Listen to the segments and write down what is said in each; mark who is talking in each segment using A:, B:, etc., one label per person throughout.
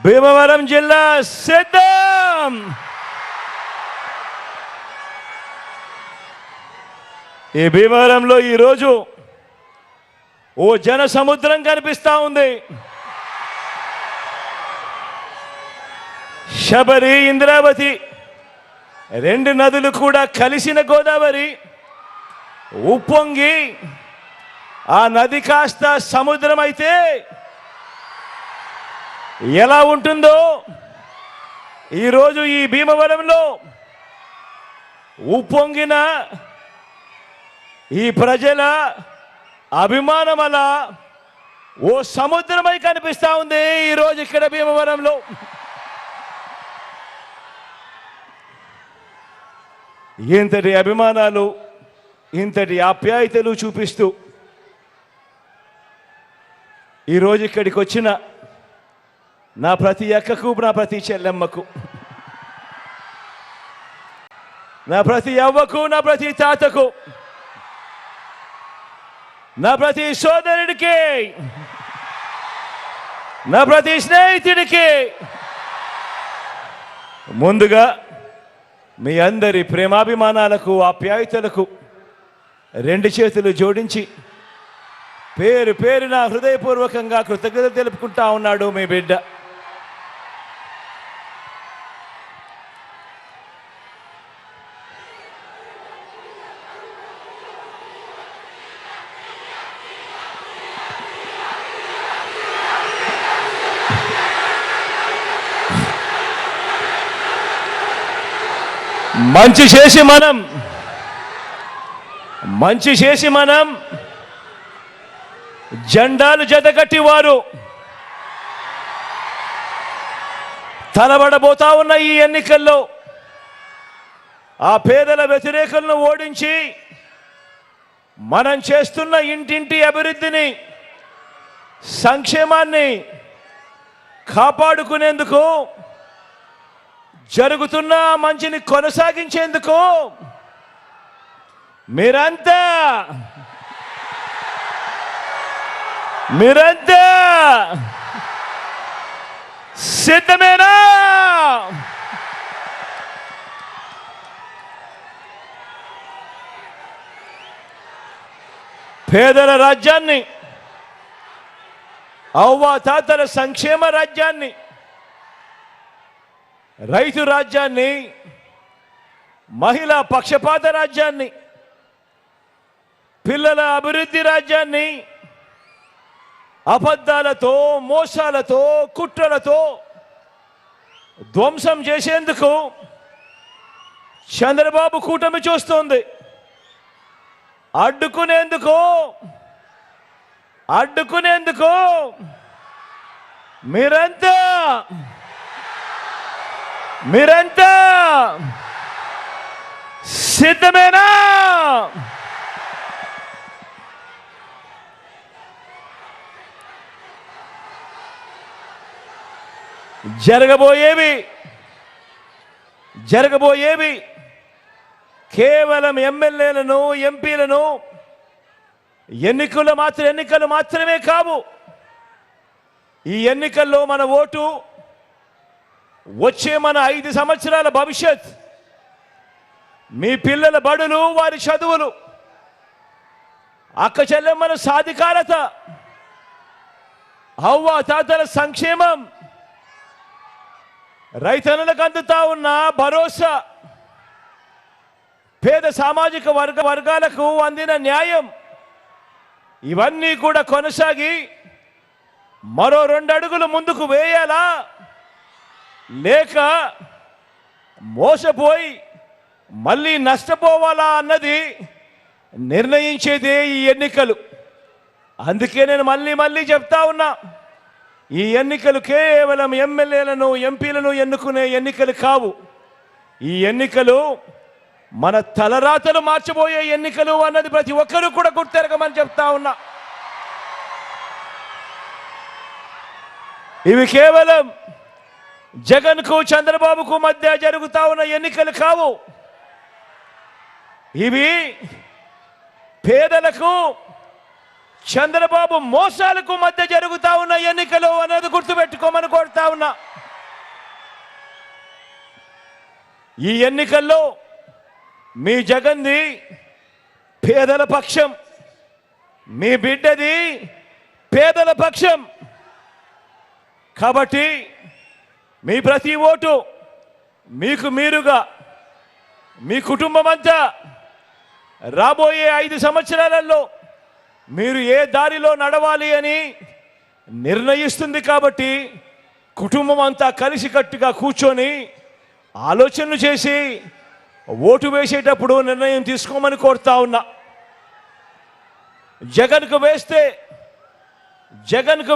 A: భీమవరం జిల్లా సిద్ధం. ఈ భీమవరంలో ఈరోజు ఓ జన సముద్రం కనిపిస్తా ఉంది. శబరి, ఇంద్రావతి రెండు నదులు కూడా కలిసిన గోదావరి ఉప్పొంగి ఆ నది కాస్త సముద్రం అయితే ఎలా ఉంటుందో ఈరోజు ఈ భీమవరంలో ఉప్పొంగిన ఈ ప్రజల అభిమానం అలా ఓ సముద్రమై కనిపిస్తా ఉంది ఈరోజు ఇక్కడ భీమవరంలో. ఇంతటి అభిమానాలు, ఇంతటి ఆప్యాయతలు చూపిస్తూ ఈరోజు ఇక్కడికి వచ్చిన నా ప్రతి అక్కకు, నా ప్రతి చెల్లెమ్మకు, నా ప్రతి అవ్వకు, నా ప్రతి తాతకు, నా ప్రతి సోదరుడికి, నా ప్రతి స్నేహితుడికి ముందుగా మీ అందరి ప్రేమాభిమానాలకు, ఆప్యాయతలకు రెండు చేతులు జోడించి పేరు పేరున హృదయపూర్వకంగా కృతజ్ఞతలు తెలుపుకుంటా ఉన్నాడు మీ బిడ్డ. మంచి చేసి మనం జెండాలు జతకట్టి వారు తలబడబోతా ఉన్న ఈ ఎన్నికల్లో ఆ పేదల వ్యతిరేకులను ఓడించి మనం చేస్తున్న ఇంటింటి అభివృద్ధిని, సంక్షేమాన్ని కాపాడుకునేందుకు, జరుగుతున్న మంచిని కొనసాగించేందుకు మీరంతా సిద్ధమేనా? పేదల రాజ్యాన్ని, అవ్వాతాతల సంక్షేమ రాజ్యాన్ని, రైతు రాజ్యాన్ని, మహిళా పక్షపాత రాజ్యాన్ని, పిల్లల అభివృద్ధి రాజ్యాన్ని అబద్ధాలతో, మోసాలతో, కుట్రలతో ధ్వంసం చేసేందుకు చంద్రబాబు కూటమి చూస్తోంది. అడ్డుకునేందుకు మీరంతా సిద్ధమేనా? జరగబోయేవి కేవలం ఎమ్మెల్యేలను, ఎంపీలను ఎన్నికలు మాత్రమే కావు. ఈ ఎన్నికల్లో మన ఓటు, వచ్చే మన 5 సంవత్సరాల భవిష్యత్, మీ పిల్లల బడులు, వారి చదువులు, అక్క చెల్లెమ్మల సాధికారత, అవ్వ తాతల సంక్షేమం, రైతన్నులకు అందుతా ఉన్న భరోసా, పేద సామాజిక వర్గాలకు అందిన న్యాయం, ఇవన్నీ కూడా కొనసాగి మరో 2 అడుగులు ముందుకు వేయాలా, లేక మోసపోయి మళ్ళీ నష్టపోవాలా అన్నది నిర్ణయించేదే ఈ ఎన్నికలు. అందుకే నేను మళ్ళీ చెప్తా ఉన్నా, ఈ ఎన్నికలు కేవలం ఎమ్మెల్యేలను, ఎంపీలను ఎన్నుకునే ఎన్నికలు కావు. ఈ ఎన్నికలు మన తలరాతలు మార్చబోయే ఎన్నికలు అన్నది ప్రతి ఒక్కరూ కూడా గుర్తెరగమని చెప్తా ఉన్నా. ఇవి కేవలం జగన్కు, చంద్రబాబుకు మధ్య జరుగుతా ఉన్న ఎన్నికలు కావు. ఇవి పేదలకు, చంద్రబాబు మోసాలకు మధ్య జరుగుతా ఉన్న ఎన్నికలు అనేది గుర్తుపెట్టుకోమని కోరుతా ఉన్నా. ఈ ఎన్నికల్లో మీ జగన్ది పేదల పక్షం, మీ బిడ్డది పేదల పక్షం. కాబట్టి మీ ప్రతి ఓటు మీకు మీరుగా, మీ కుటుంబం అంతా రాబోయే 5 సంవత్సరాలలో మీరు ఏ దారిలో నడవాలి అని నిర్ణయిస్తుంది. కాబట్టి కుటుంబం అంతా కలిసికట్టుగా కూర్చొని ఆలోచనలు చేసి ఓటు వేసేటప్పుడు నిర్ణయం తీసుకోమని కోరుతా ఉన్నా. జగన్కు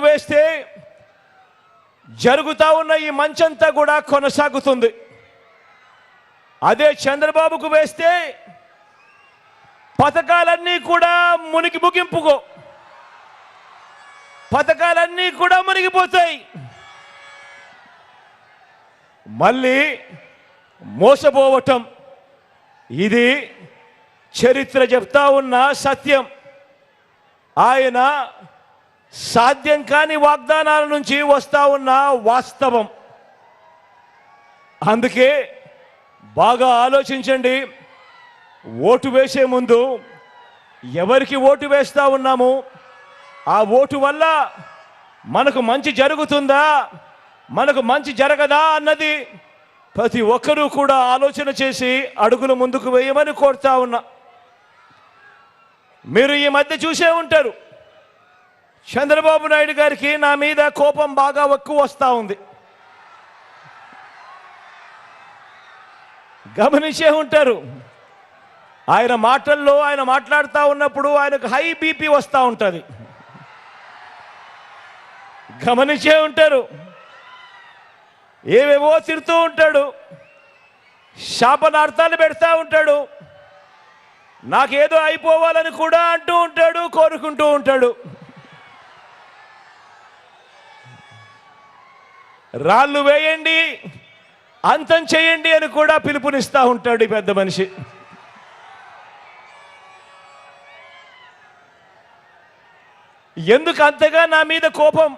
A: వేస్తే జరుగుతా ఉన్న ఈ మంచంతా కూడా కొనసాగుతుంది. అదే చంద్రబాబుకు వేస్తే పథకాలన్నీ కూడా పథకాలన్నీ కూడా మునిగిపోతాయి. మళ్ళీ మోసపోవటం ఇది చరిత్ర చెప్తా ఉన్న సత్యం. ఆయన సాధ్యం కాని వాగ్దానాల నుంచి వస్తా ఉన్న వాస్తవం. అందుకే బాగా ఆలోచించండి. ఓటు వేసే ముందు ఎవరికి ఓటు వేస్తా ఉన్నాము, ఆ ఓటు వల్ల మనకు మంచి జరుగుతుందా, మనకు మంచి జరగదా అన్నది ప్రతి ఒక్కరూ కూడా ఆలోచన చేసి అడుగులు ముందుకు వేయమని కోరుతా ఉన్నా. మీరు ఈ మధ్య చూసే ఉంటారు, చంద్రబాబు నాయుడు గారికి నా మీద కోపం బాగా ఎక్కువ వస్తూ ఉంది. గమనించే ఉంటారు. ఆయన మాటల్లో ఆయన మాట్లాడుతూ ఉన్నప్పుడు ఆయనకు హై బీపీ వస్తూ ఉంటుంది. గమనించే ఉంటారు. ఏవేవో తిడుతూ ఉంటాడు, శాపనార్థాలు పెడతా ఉంటాడు, నాకేదో అయిపోవాలని కూడా అంటూ ఉంటాడు, కోరుకుంటూ ఉంటాడు. రాళ్ళు వేయండి, అంతం చేయండి అని కూడా పిలుపునిస్తూ ఉంటాడు ఈ పెద్ద మనిషి. ఎందుకు అంతగా నా మీద కోపం,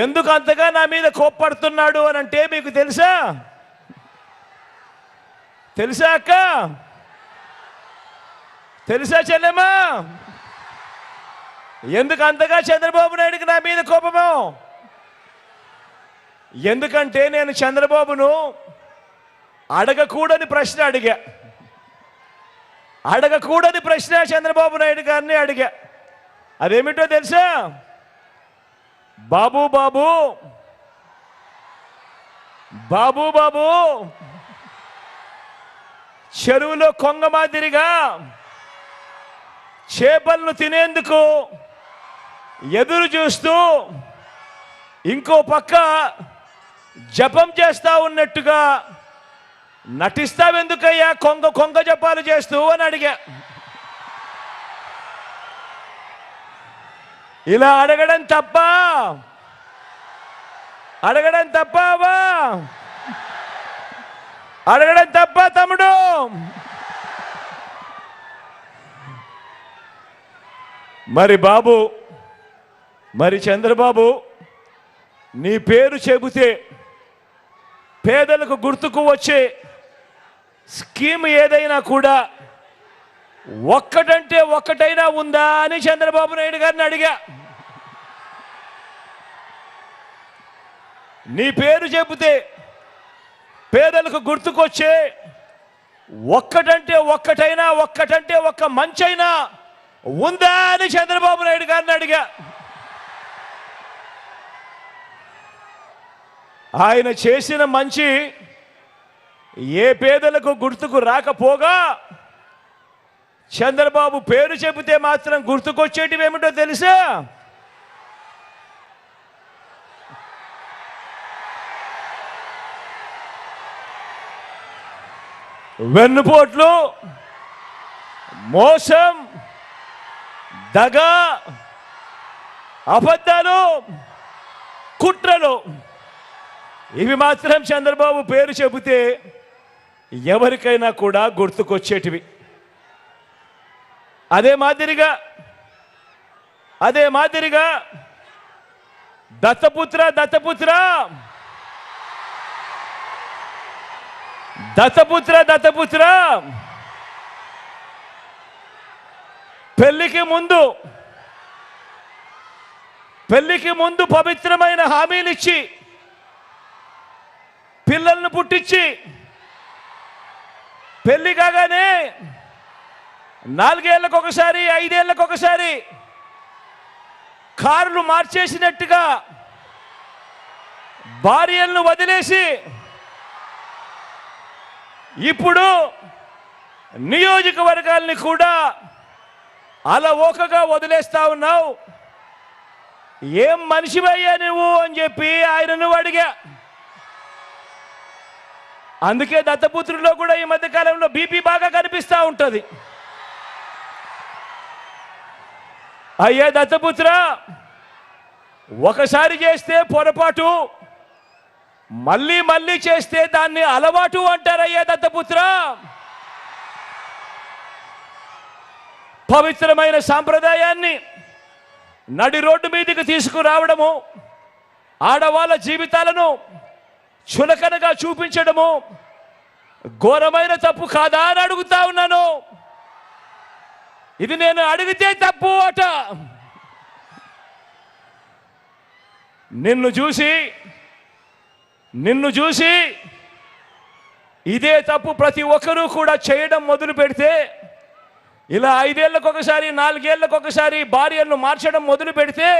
A: ఎందుకు అంతగా నా మీద కోప్పడుతున్నాడు అని అంటే మీకు తెలుసా అక్క? తెలుసా చెల్లెమ్మా? ఎందుకు అంతగా చంద్రబాబు నాయుడికి నా మీద కోపమో? ఎందుకంటే నేను చంద్రబాబును అడగకూడని ప్రశ్న చంద్రబాబు నాయుడు గారిని అడిగా. అదేమిటో తెలుసా? బాబు చెరువులో కొంగ మాదిరిగా చేపలను తినేందుకు ఎదురు చూస్తూ ఇంకో పక్క జపం చేస్తా ఉన్నట్టుగా నటిస్తావెందుకయ్యా కొంగ జపాలు చేస్తూ అని అడిగా. ఇలా అడగడం తప్పవా? అడగడం తప్ప తమ్ముడు? మరి చంద్రబాబు, నీ పేరు చెబితే పేదలకు గుర్తుకు వచ్చే స్కీమ్ ఏదైనా కూడా ఒక్కటంటే ఒక్కటైనా ఉందా అని చంద్రబాబు నాయుడు గారిని అడిగా. నీ పేరు చెబితే పేదలకు గుర్తుకొచ్చే ఒక్కటంటే ఒక్క మంచైనా ఉందా అని చంద్రబాబు నాయుడు గారిని అడిగా. ఆయన చేసిన మంచి ఏ పేదలకు గుర్తుకు రాకపోగా చంద్రబాబు పేరు చెబితే మాత్రం గుర్తుకొచ్చేటివి ఏమిటో తెలుసా? వెన్నుపోట్లు, మోసం, దగ, అబద్ధాలు, కుట్రలు. ఇవి మాత్రం చంద్రబాబు పేరు చెబితే ఎవరికైనా కూడా గుర్తుకొచ్చేటివి. అదే మాదిరిగా అదే మాదిరిగా దత్తపుత్ర దత్తపుత్ర దత్తపుత్ర దత్తపుత్ర పెళ్లికి ముందు పవిత్రమైన హామీలు ఇచ్చి పిల్లలను పుట్టించి పెళ్లి కాగానే 4 ఏళ్లకు ఒకసారి 5 ఏళ్లకు ఒకసారి కార్లు మార్చేసినట్టుగా భార్యలను వదిలేసి ఇప్పుడు నియోజకవర్గాల్ని కూడా అలవోకగా వదిలేస్తా ఉన్నావు. ఏం మనిషివయ్యా నువ్వు అని చెప్పి ఆయనను అడిగా. అందుకే దత్తపుత్రుల్లో కూడా ఈ మధ్య కాలంలో బీపీ బాగా కనిపిస్తూ ఉంటుంది. అయ్యా దత్తపుత్ర, ఒకసారి చేస్తే పొరపాటు, మళ్ళీ మళ్ళీ చేస్తే దాన్ని అలవాటు అంటారయ్యా దత్తపుత్ర. పవిత్రమైన సాంప్రదాయాన్ని నడి రోడ్డు మీదకి తీసుకురావడము, ఆడవాళ్ళ జీవితాలను చులకనగా చూపించడము ఘోరమైన తప్పు కాదా అని అడుగుతా ఉన్నాను. ఇది నేను అడిగితే తప్పు అట. నిన్ను చూసి ఇదే తప్పు ప్రతి ఒక్కరూ కూడా చేయడం మొదలు పెడితే, ఇలా 5 ఏళ్లకు ఒకసారి 4 ఏళ్లకు ఒకసారి భార్యలను మార్చడం మొదలు పెడితే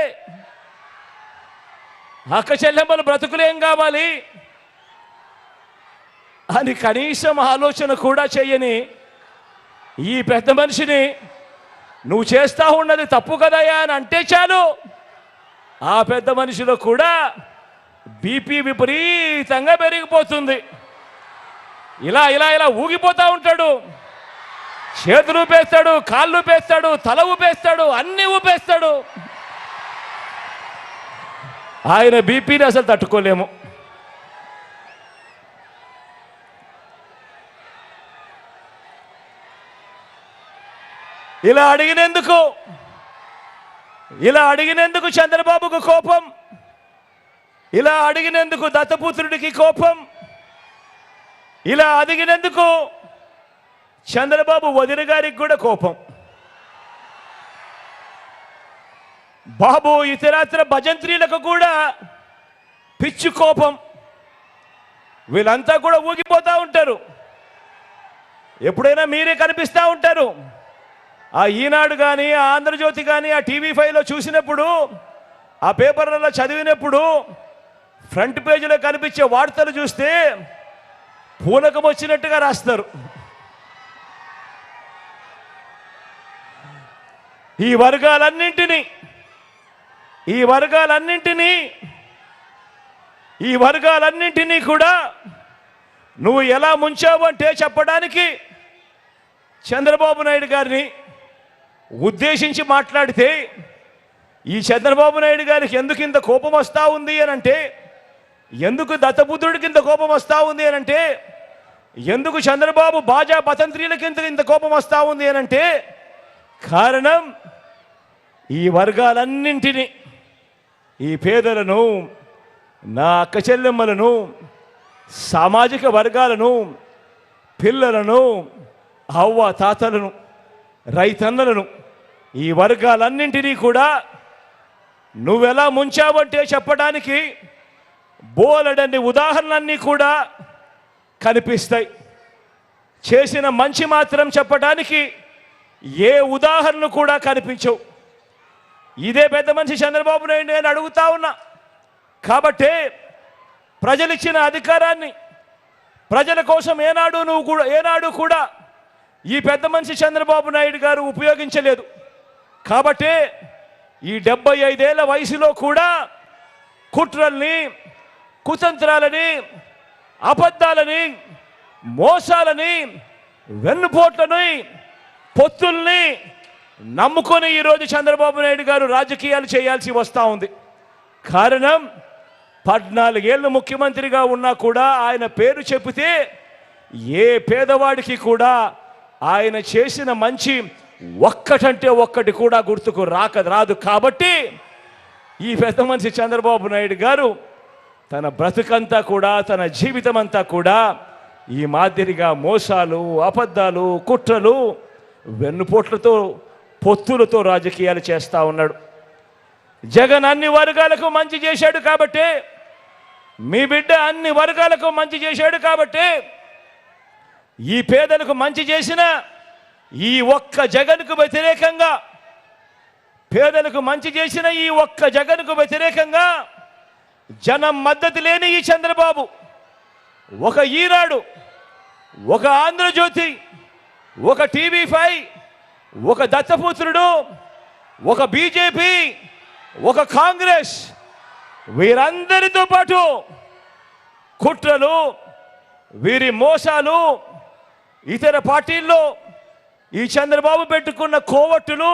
A: అక్క చెల్లెమ్మలు బ్రతుకులేం కావాలి అని కనీసం ఆలోచన కూడా చెయ్యని ఈ పెద్ద మనిషిని నువ్వు చేస్తా ఉన్నది తప్పు కదయా అని అంటే చాలు, ఆ పెద్ద మనిషిలో కూడా బీపీ విపరీతంగా పెరిగిపోతుంది. ఇలా ఇలా ఇలా ఊగిపోతూ ఉంటాడు. చేతులు ఊపేస్తాడు, కాళ్ళు ఊపేస్తాడు, తల ఊపేస్తాడు, అన్ని ఊపేస్తాడు. ఆయన బీపీని అసలు తట్టుకోలేము. ఇలా అడిగినందుకు చంద్రబాబుకు కోపం, ఇలా అడిగినందుకు దత్తపుత్రుడికి కోపం, ఇలా అడిగినందుకు చంద్రబాబు వదిన గారికి కూడా కోపం. బాబు ఇతరాత్ర భజంత్రీలకు కూడా పిచ్చి కోపం. వీళ్ళంతా కూడా ఊగిపోతూ ఉంటారు. ఎప్పుడైనా మీరే కనిపిస్తూ ఉంటారు. ఆ ఈనాడు కానీ, ఆ ఆంధ్రజ్యోతి కానీ, ఆ టీవీ5లో చూసినప్పుడు, ఆ పేపర్లలో చదివినప్పుడు ఫ్రంట్ పేజీలో కనిపించే వార్తలు చూస్తే పూనకం వచ్చినట్టుగా రాస్తారు. ఈ వర్గాలన్నింటినీ కూడా నువ్వు ఎలా ముంచావంటే చెప్పడానికి చంద్రబాబు నాయుడు గారిని ఉద్దేశించి మాట్లాడితే, ఈ చంద్రబాబు నాయుడు గారికి ఎందుకు ఇంత కోపం వస్తూ ఉంది అని అంటే, ఎందుకు దత్తపుత్రుడికి ఇంత కోపం వస్తూ ఉంది అని అంటే, ఎందుకు చంద్రబాబు బాజా పతంత్రీలకి ఇంత కోపం వస్తూ ఉంది అని అంటే, కారణం ఈ వర్గాలన్నింటినీ, ఈ పేదలను, నా అక్క చెల్లెమ్మలను, సామాజిక వర్గాలను, పిల్లలను, అవ్వ తాతలను, రైతన్నలను, ఈ వర్గాలన్నింటినీ కూడా నువ్వెలా ముంచావంటే చెప్పడానికి బోలెడన్ని ఉదాహరణలన్నీ కూడా కనిపిస్తాయి. చేసిన మంచి మాత్రం చెప్పడానికి ఏ ఉదాహరణ కూడా కనిపించవు. ఇదే పెద్ద మనిషి చంద్రబాబు నాయుడు నేను అడుగుతా ఉన్నా. కాబట్టే ప్రజలిచ్చిన అధికారాన్ని ప్రజల కోసం ఏనాడు కూడా ఈ పెద్ద మనిషి చంద్రబాబు నాయుడు గారు ఉపయోగించలేదు. కాబట్టే ఈ 75 ఏళ్ల వయసులో కూడా కుట్రల్ని, కుతంత్రాలని, అబద్ధాలని, మోసాలని, వెన్నుపోట్లని, పొత్తుల్ని నమ్ముకొని ఈరోజు చంద్రబాబు నాయుడు గారు రాజకీయాలు చేయాల్సి వస్తూ ఉంది. కారణం 14 ఏళ్ళు ముఖ్యమంత్రిగా ఉన్నా కూడా ఆయన పేరు చెబితే ఏ పేదవాడికి కూడా ఆయన చేసిన మంచి ఒక్కటంటే ఒక్కటి కూడా గుర్తుకు రాదు. కాబట్టి ఈ పెద్ద మనిషి చంద్రబాబు నాయుడు గారు తన బ్రతుకంతా కూడా, తన జీవితం అంతా కూడా ఈ మాదిరిగా మోసాలు, అబద్ధాలు, కుట్రలు, వెన్నుపోట్లతో, పొత్తులతో రాజకీయాలు చేస్తూ ఉన్నాడు. జగన్ అన్ని వర్గాలకు మంచి చేశాడు కాబట్టి, మీ బిడ్డ అన్ని వర్గాలకు మంచి చేశాడు కాబట్టి, ఈ పేదలకు మంచి చేసిన ఈ ఒక్క జగన్కు వ్యతిరేకంగా, పేదలకు మంచి చేసిన ఈ ఒక్క జగన్కు వ్యతిరేకంగా జనం మద్దతు లేని ఈ చంద్రబాబు ఒక ఈనాడు, ఒక ఆంధ్రజ్యోతి, ఒక టీవీ5, ఒక దత్తపుత్రుడు, ఒక బీజేపీ, ఒక కాంగ్రెస్, వీరందరితో పాటు కుట్రలు, వీరి మోసాలు, ఇతర పార్టీల్లో ఈ చంద్రబాబు పెట్టుకున్న కోవట్టులు,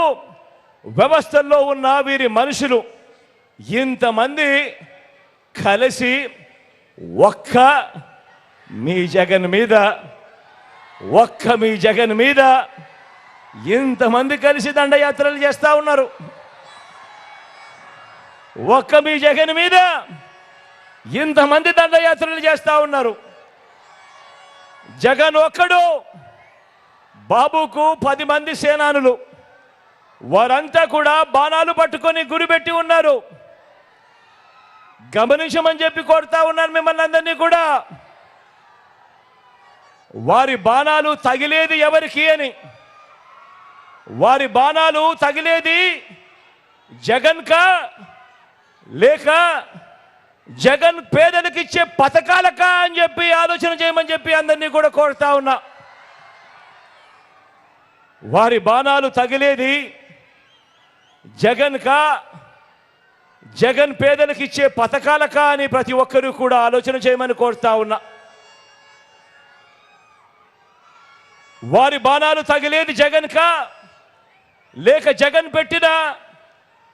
A: వ్యవస్థల్లో ఉన్న వీరి మనుషులు ఇంతమంది కలిసి ఒక్క మీ జగన్ మీద ఇంతమంది కలిసి దండయాత్రలు చేస్తూ ఉన్నారు. ఒక్క మీ జగన్ మీద ఇంతమంది దండయాత్రలు చేస్తూ ఉన్నారు. జగన్ ఒక్కడు, బాబుకు 10 మంది సేనానులు, వారంతా కూడా బాణాలు పట్టుకొని గురిపెట్టి ఉన్నారు. గమనించమని చెప్పి కోరుతా ఉన్నాను మిమ్మల్ని అందరినీ కూడా. వారి బాణాలు తగిలేది ఎవరికి అని, వారి బాణాలు తగిలేది జగన్కా లేక జగన్ పేదలకు ఇచ్చే పథకాలకా అని చెప్పి ఆలోచన చేయమని చెప్పి అందరినీ కూడా కోరుతా ఉన్నా. వారి బాణాలు తగిలేది జగన్కా, జగన్ పేదలకు ఇచ్చే పథకాలకా అని ప్రతి ఒక్కరూ కూడా ఆలోచన చేయమని కోరుతా ఉన్నా. వారి బాణాలు తగిలేది జగన్కా లేక జగన్ పెట్టిన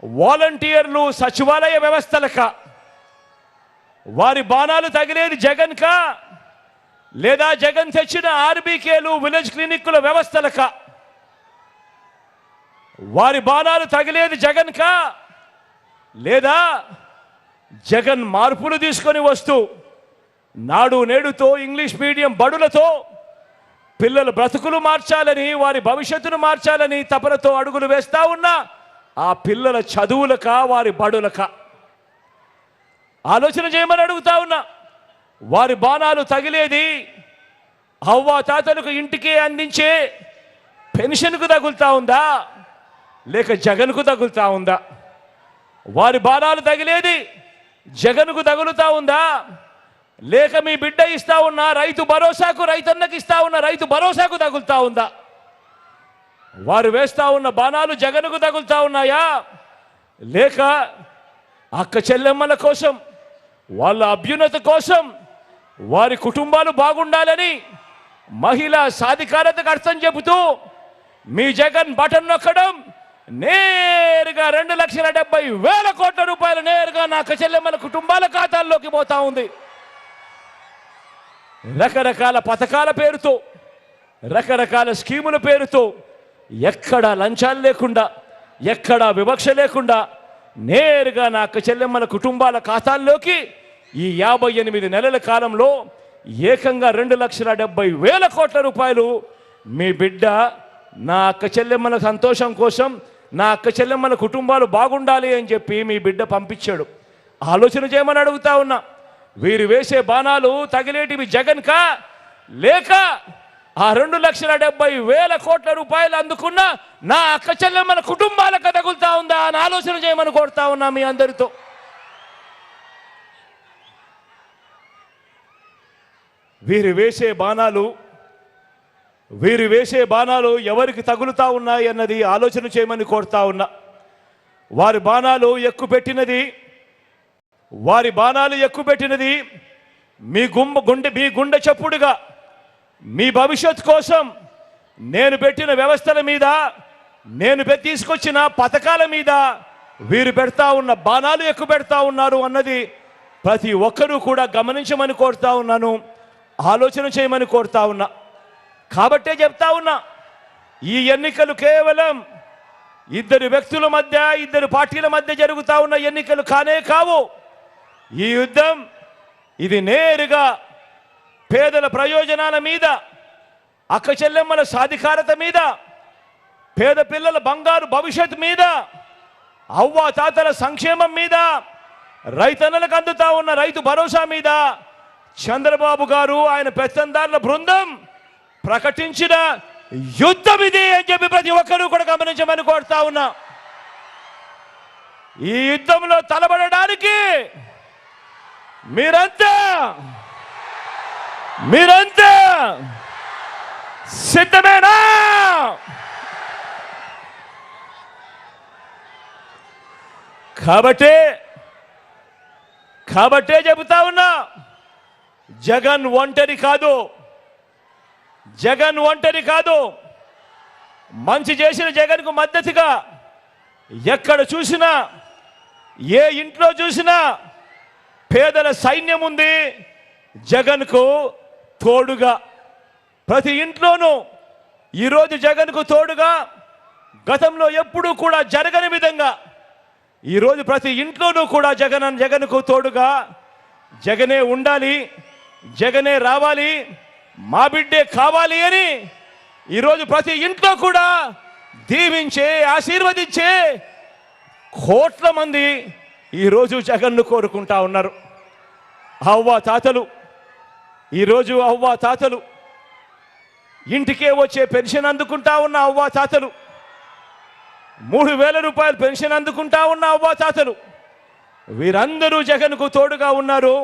A: వాలంటీర్లు సచివాలయ వ్యవస్థలకా? వారి బాణాలు తగిలేది జగన్కా లేదా జగన్ తెచ్చిన ఆర్బీకేలు, విలేజ్ క్లినిక్కుల వ్యవస్థలకా? వారి బాణాలు తగిలేది జగన్కా లేదా జగన్ మార్పులు తీసుకొని వస్తూ నాడు నేడుతో, ఇంగ్లీష్ మీడియం బడులతో పిల్లల బ్రతుకులు మార్చాలని, వారి భవిష్యత్తును మార్చాలని తపనతో అడుగులు వేస్తా ఉన్నా ఆ పిల్లల చదువులకా, వారి బడులకా? ఆలోచన చేయమని అడుగుతా ఉన్నా. వారి బాణాలు తగిలేది అవ్వ తాతలకు ఇంటికి అందించే పెన్షన్కు తగులుతా ఉందా లేక జగన్కు తగులుతా ఉందా? వారి బాణాలు తగిలేది జగన్కు తగులుతా ఉందా లేక మీ బిడ్డ ఇస్తా ఉన్న రైతు భరోసాకు, రైతన్నకి ఇస్తా ఉన్న రైతు భరోసాకు తగులుతా ఉందా? వారు వేస్తా ఉన్న బాణాలు జగన్కు తగులుతా ఉన్నాయా లేక అక్క చెల్లెమ్మల కోసం, వాళ్ళ అభ్యున్నతి కోసం, వారి కుటుంబాలు బాగుండాలని మహిళా సాధికారతకు అర్థం చెబుతూ మీ జగన్ బటన్ నొక్కడం నేరుగా 2,70,000 కోట్ల రూపాయలు నేరుగా నా అక్క చెల్లెమ్మల కుటుంబాల ఖాతాల్లోకి పోతా ఉంది. రకరకాల పథకాల పేరుతో, రకరకాల స్కీముల పేరుతో ఎక్కడా లంచాలు లేకుండా, ఎక్కడా వివక్ష లేకుండా నేరుగా నా అక్క చెల్లెమ్మల కుటుంబాల ఖాతాల్లోకి ఈ 58 నెలల కాలంలో ఏకంగా 2,70,000 కోట్ల రూపాయలు మీ బిడ్డ నా అక్క చెల్లెమ్మల సంతోషం కోసం, నా అక్క చెల్లెమ్మల కుటుంబాలు బాగుండాలి అని చెప్పి మీ బిడ్డ పంపించాడు. ఆలోచన చేయమని అడుగుతా ఉన్నా. వీరు వేసే బాణాలు తగిలేటివి జగన్కా లేక ఆ 2,70,000 కోట్ల రూపాయలు అందుకున్న నా అక్క చెల్లెమ్మల కుటుంబాలకు తగులుతా ఉందా అని ఆలోచన చేయమని కోరుతా ఉన్నా మీ అందరితో. వీరు వేసే బాణాలు ఎవరికి తగులుతా ఉన్నాయి అన్నది ఆలోచన చేయమని కోరుతా ఉన్నా. వారి బాణాలు ఎక్కుపెట్టినది మీ గుండె చప్పుడుగా, మీ భవిష్యత్ కోసం నేను పెట్టిన వ్యవస్థల మీద, నేను తీసుకొచ్చిన పథకాల మీద వీరు పెడతా ఉన్న బాణాలు ఎక్కుపెడతా ఉన్నారు అన్నది ప్రతి ఒక్కరూ కూడా గమనించమని కోరుతా ఉన్నాను, ఆలోచన చేయమని కోరుతా ఉన్నా. కాబట్టే చెప్తా ఉన్నా, ఈ ఎన్నికలు కేవలం ఇద్దరు వ్యక్తుల మధ్య, ఇద్దరు పార్టీల మధ్య జరుగుతా ఉన్న ఎన్నికలు కానే కావు. ఈ యుద్ధం ఇది నేరుగా పేదల ప్రయోజనాల మీద, అక్క చెల్లెమ్మల సాధికారత మీద, పేద పిల్లల బంగారు భవిష్యత్ మీద, అవ్వ తాతల సంక్షేమం మీద, రైతన్నలకు అందుతా ఉన్న రైతు భరోసా మీద చంద్రబాబు గారు ఆయన పెత్తందారుల బృందం ప్రకటించిన యుద్ధం ఇది అని చెప్పి ప్రతి ఒక్కరూ కూడా గమనించమని కోరుతా ఉన్నా. ఈ యుద్ధంలో తలబడడానికి మీరంతా సిద్ధమేనా? కాబట్టే చెబుతా ఉన్నా, జగన్ ఒంటరి కాదు. జగన్ ఒంటరి కాదు. మంచి చేసిన జగన్కు మద్దతుగా ఎక్కడ చూసినా, ఏ ఇంట్లో చూసినా పేదల సైన్యం ఉంది జగన్కు తోడుగా. ప్రతి ఇంట్లోనూ ఈరోజు జగన్కు తోడుగా, గతంలో ఎప్పుడూ కూడా జరగని విధంగా ఈరోజు ప్రతి ఇంట్లోనూ కూడా జగన్కు తోడుగా జగనే ఉండాలి, జగనే రావాలి, మా బిడ్డే కావాలి అని ఈరోజు ప్రతి ఇంట్లో కూడా దీవించే, ఆశీర్వదించే కోట్ల మంది ఈరోజు జగన్ను కోరుకుంటా ఉన్నారు. అవ్వ తాతలు, ఈరోజు అవ్వ తాతలు, ఇంటికే వచ్చే పెన్షన్ అందుకుంటా ఉన్న అవ్వ తాతలు, 3,000 రూపాయలు పెన్షన్ అందుకుంటా ఉన్న అవ్వ తాతలు, వీరందరూ జగన్కు తోడుగా ఉన్నారు.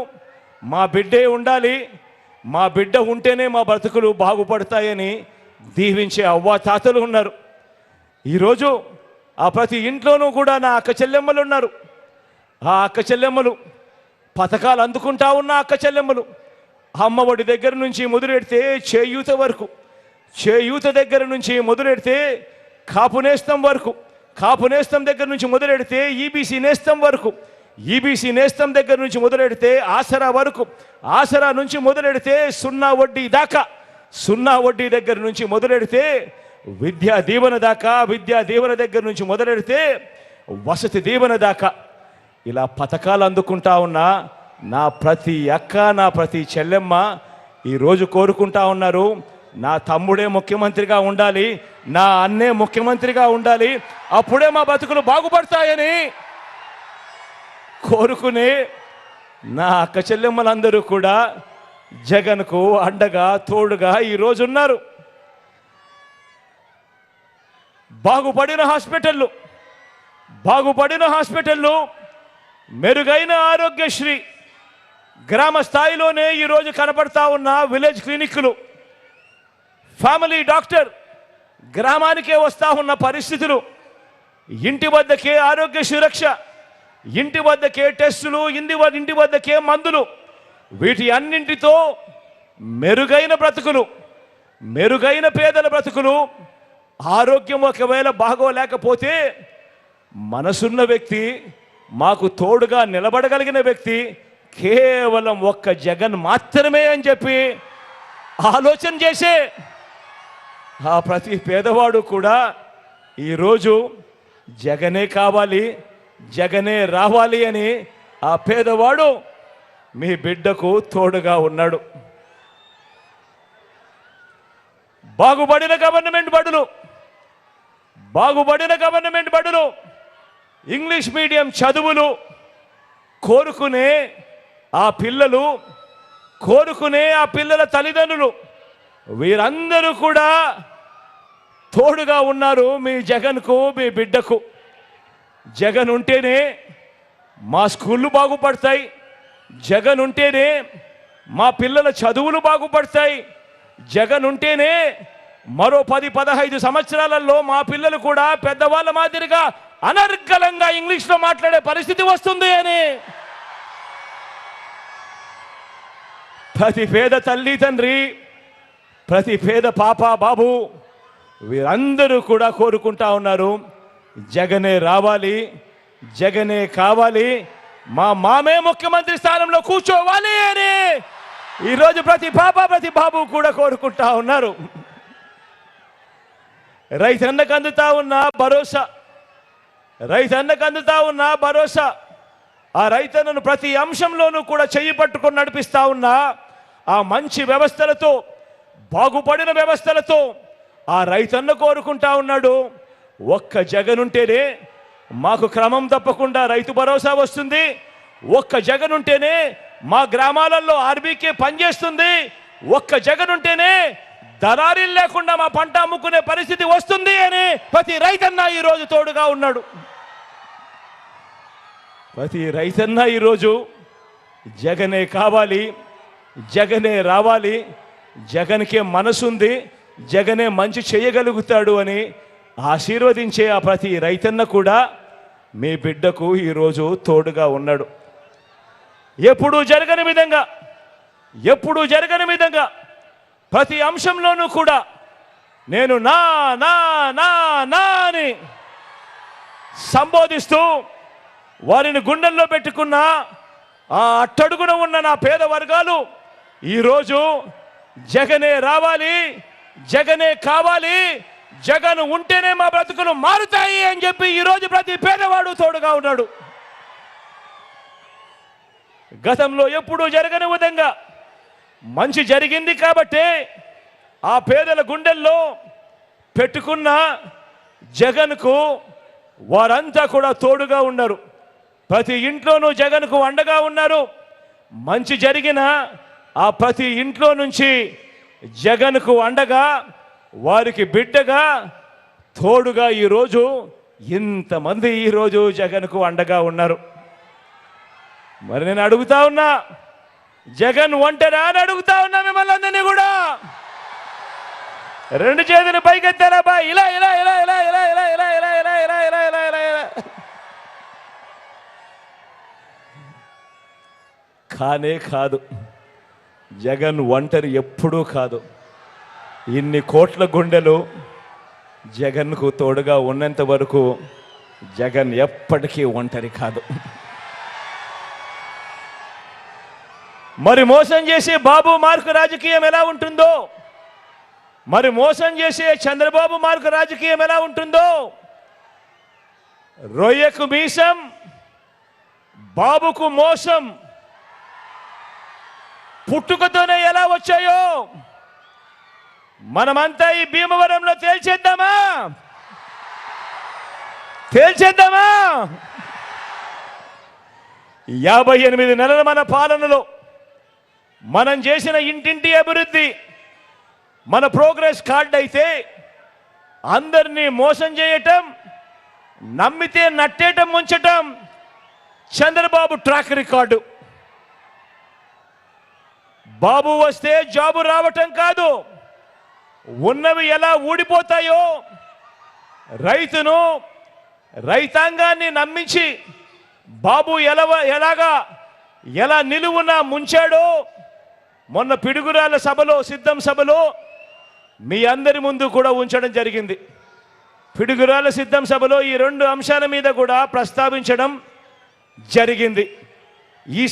A: మా బిడ్డే ఉండాలి, మా బిడ్డ ఉంటేనే మా బ్రతుకులు బాగుపడతాయని దీవించే అవ్వ తాతలు ఉన్నారు. ఈరోజు ఆ ప్రతి ఇంట్లోనూ కూడా నా అక్క చెల్లెమ్మలు ఉన్నారు. ఆ అక్క చెల్లెమ్మలు, పథకాలు అందుకుంటా ఉన్న అక్క చెల్లెమ్మలు, అమ్మఒడి దగ్గర నుంచి మొదలెడితే చేయూత వరకు, చేయూత దగ్గర నుంచి మొదలెడితే కాపు నేస్తం వరకు, కాపు నేస్తం దగ్గర నుంచి మొదలెడితే ఈబీసీ నేస్తం వరకు, ఈబీసీ నేస్తం దగ్గర నుంచి మొదలెడితే ఆసరా వరకు, ఆసరా నుంచి మొదలెడితే సున్నా వడ్డీ దాకా, సున్నా వడ్డీ దగ్గర నుంచి మొదలెడితే విద్యా దీవెన దాకా, విద్యా దీవెన దగ్గర నుంచి మొదలెడితే వసతి దీవెన దాకా, ఇలా పథకాలు అందుకుంటా ఉన్నా నా ప్రతి అక్క, నా ప్రతి చెల్లెమ్మ ఈరోజు కోరుకుంటా ఉన్నారు, నా తమ్ముడే ముఖ్యమంత్రిగా ఉండాలి, నా అన్నే ముఖ్యమంత్రిగా ఉండాలి, అప్పుడే మా బతుకులు బాగుపడతాయని కోరుకునే నా అక్క చెల్లెమ్మలందరూ కూడా జగన్కు అండగా, తోడుగా ఈరోజు ఉన్నారు. బాగుపడిన హాస్పిటళ్ళు, మెరుగైన ఆరోగ్యశ్రీ, గ్రామ స్థాయిలోనే ఈరోజు కనపడతా ఉన్న విలేజ్ క్లినిక్లు, ఫ్యామిలీ డాక్టర్ గ్రామానికే వస్తా ఉన్న పరిస్థితులు, ఇంటి వద్దకే ఆరోగ్య సురక్ష, ఇంటి వద్దకే టెస్టులు, ఇంటి వద్దకే మందులు, వీటి అన్నింటితో మెరుగైన బ్రతుకులు, మెరుగైన పేదల బ్రతుకులు. ఆరోగ్యం ఒకవేళ బాగోలేకపోతే మనసున్న వ్యక్తి, మాకు తోడుగా నిలబడగలిగిన వ్యక్తి కేవలం ఒక్క జగన్ మాత్రమే అని చెప్పి ఆలోచన చేసే ఆ ప్రతి పేదవాడు కూడా ఈరోజు జగనే కావాలి, జగనే రావాలి అని ఆ పేదవాడు మీ బిడ్డకు తోడుగా ఉన్నాడు. బాగుపడిన గవర్నమెంట్ బడులు, ఇంగ్లీష్ మీడియం చదువులు కోరుకునే ఆ పిల్లలు, కోరుకునే ఆ పిల్లల తల్లిదండ్రులు, వీరందరూ కూడా తోడుగా ఉన్నారు మీ జగన్కు, మీ బిడ్డకు. జగన్ ఉంటేనే మా స్కూళ్ళు బాగుపడతాయి, జగన్ ఉంటేనే మా పిల్లల చదువులు బాగుపడతాయి, జగన్ ఉంటేనే మరో 10-15 సంవత్సరాలలో మా పిల్లలు కూడా పెద్దవాళ్ళ మాదిరిగా అనర్గళంగా ఇంగ్లీష్లో మాట్లాడే పరిస్థితి వస్తుంది అని ప్రతి పేద తల్లి తండ్రి, ప్రతి పేద పాప బాబు వీరందరూ కూడా కోరుకుంటా ఉన్నారు. జగనే రావాలి, జగనే కావాలి, మా మామే ముఖ్యమంత్రి స్థానంలో కూర్చోవాలి అని ఈరోజు ప్రతి పాప, ప్రతి బాబు కూడా కోరుకుంటా ఉన్నారు. రైతన్నకు అందుతా ఉన్న భరోసా, రైతన్నకు అందుతా ఉన్న భరోసా, ఆ రైతన్నను ప్రతి అంశంలోనూ కూడా చెయ్యి పట్టుకొని నడిపిస్తా ఉన్న ఆ మంచి వ్యవస్థలతో, బాగుపడిన వ్యవస్థలతో ఆ రైతన్న కోరుకుంటా ఉన్నాడు, ఒక్క జగన్ ఉంటేనే మాకు క్రమం తప్పకుండా రైతు భరోసా వస్తుంది, ఒక్క జగన్ ఉంటేనే మా గ్రామాలలో ఆర్బీకే పనిచేస్తుంది, ఒక్క జగన్ ఉంటేనే దళారీలు లేకుండా మా పంట అమ్ముకునే పరిస్థితి వస్తుంది అని ప్రతి రైతన్న ఈరోజు తోడుగా ఉన్నాడు. ప్రతి రైతన్న ఈరోజు జగనే కావాలి, జగనే రావాలి, జగన్కే మనసుంది, జగనే మంచి చేయగలుగుతాడు అని ఆశీర్వదించే ఆ ప్రతి రైతన్న కూడా మీ బిడ్డకు ఈరోజు తోడుగా ఉన్నాడు. ఎప్పుడూ జరగని విధంగా ప్రతి అంశంలోనూ కూడా నేను నా నా నా నా అని సంబోధిస్తూ వారిని గుండెల్లో పెట్టుకున్న ఆ అట్టడుగున ఉన్న నా పేద వర్గాలు ఈరోజు జగనే రావాలి, జగనే కావాలి, జగన్ ఉంటేనే మా బ్రతుకులు మారుతాయి అని చెప్పి ఈరోజు ప్రతి పేదవాడు తోడుగా ఉన్నాడు. గతంలో ఎప్పుడూ జరగని విధంగా మంచి జరిగింది కాబట్టి ఆ పేదల గుండెల్లో పెట్టుకున్న జగన్కు వారంతా కూడా తోడుగా ఉన్నారు. ప్రతి ఇంట్లోనూ జగన్కు అండగా ఉన్నారు. మంచి జరిగిన ఆ ప్రతి ఇంట్లో నుంచి జగన్కు అండగా, వారికి బిడ్డగా, తోడుగా ఈరోజు ఇంతమంది ఈరోజు జగన్కు అండగా ఉన్నారు. మరి నేను అడుగుతా ఉన్నా, జగన్ ఒంటరా అని అడుగుతా ఉన్నా మిమ్మల్ని అందరినీ కూడా. రెండు చేతులు పైకెత్తారా బా, ఇలా ఇలా ఇలా ఇలా ఇలా ఇలా ఇలా ఇలా ఇలా ఇలా ఇలా ఇలా ఇలా ఇలా. కానే కాదు, జగన్ ఒంటరి ఎప్పుడూ కాదు. ఇన్ని కోట్ల గుండెలు జగన్కు తోడుగా ఉన్నంత వరకు జగన్ ఎప్పటికీ ఒంటరి కాదు. మరి మోసం చేసే బాబు మార్కు రాజకీయం ఎలా ఉంటుందో, మరి మోసం చేసే చంద్రబాబు మార్కు రాజకీయం ఎలా ఉంటుందో, రొయ్యకు మీసం, బాబుకు మోసం పుట్టుకతోనే ఎలా వచ్చాయో మనమంతా ఈ భీమవరంలో తేల్చేద్దామా? 58 నెలల మన పాలనలో మనం చేసిన ఇంటింటి అభివృద్ధి మన ప్రోగ్రెస్ కార్డ్ అయితే, అందరినీ మోసం చేయటం, నమ్మితే నట్టేయటం, ముంచటం చంద్రబాబు ట్రాక్ రికార్డు. బాబు వస్తే జాబు రావటం కాదు, ఉన్నవి ఎలా ఊడిపోతాయో, రైతును, రైతాంగాన్ని నమ్మించి బాబు ఎలా నిలువున ముంచాడో మొన్న పిడుగురాల సభలో, సిద్ధం సభలో మీ అందరి ముందు కూడా ఉంచడం జరిగింది. పిడుగురాల సిద్ధం సభలో ఈ రెండు అంశాల మీద కూడా ప్రస్తావించడం జరిగింది. ఈ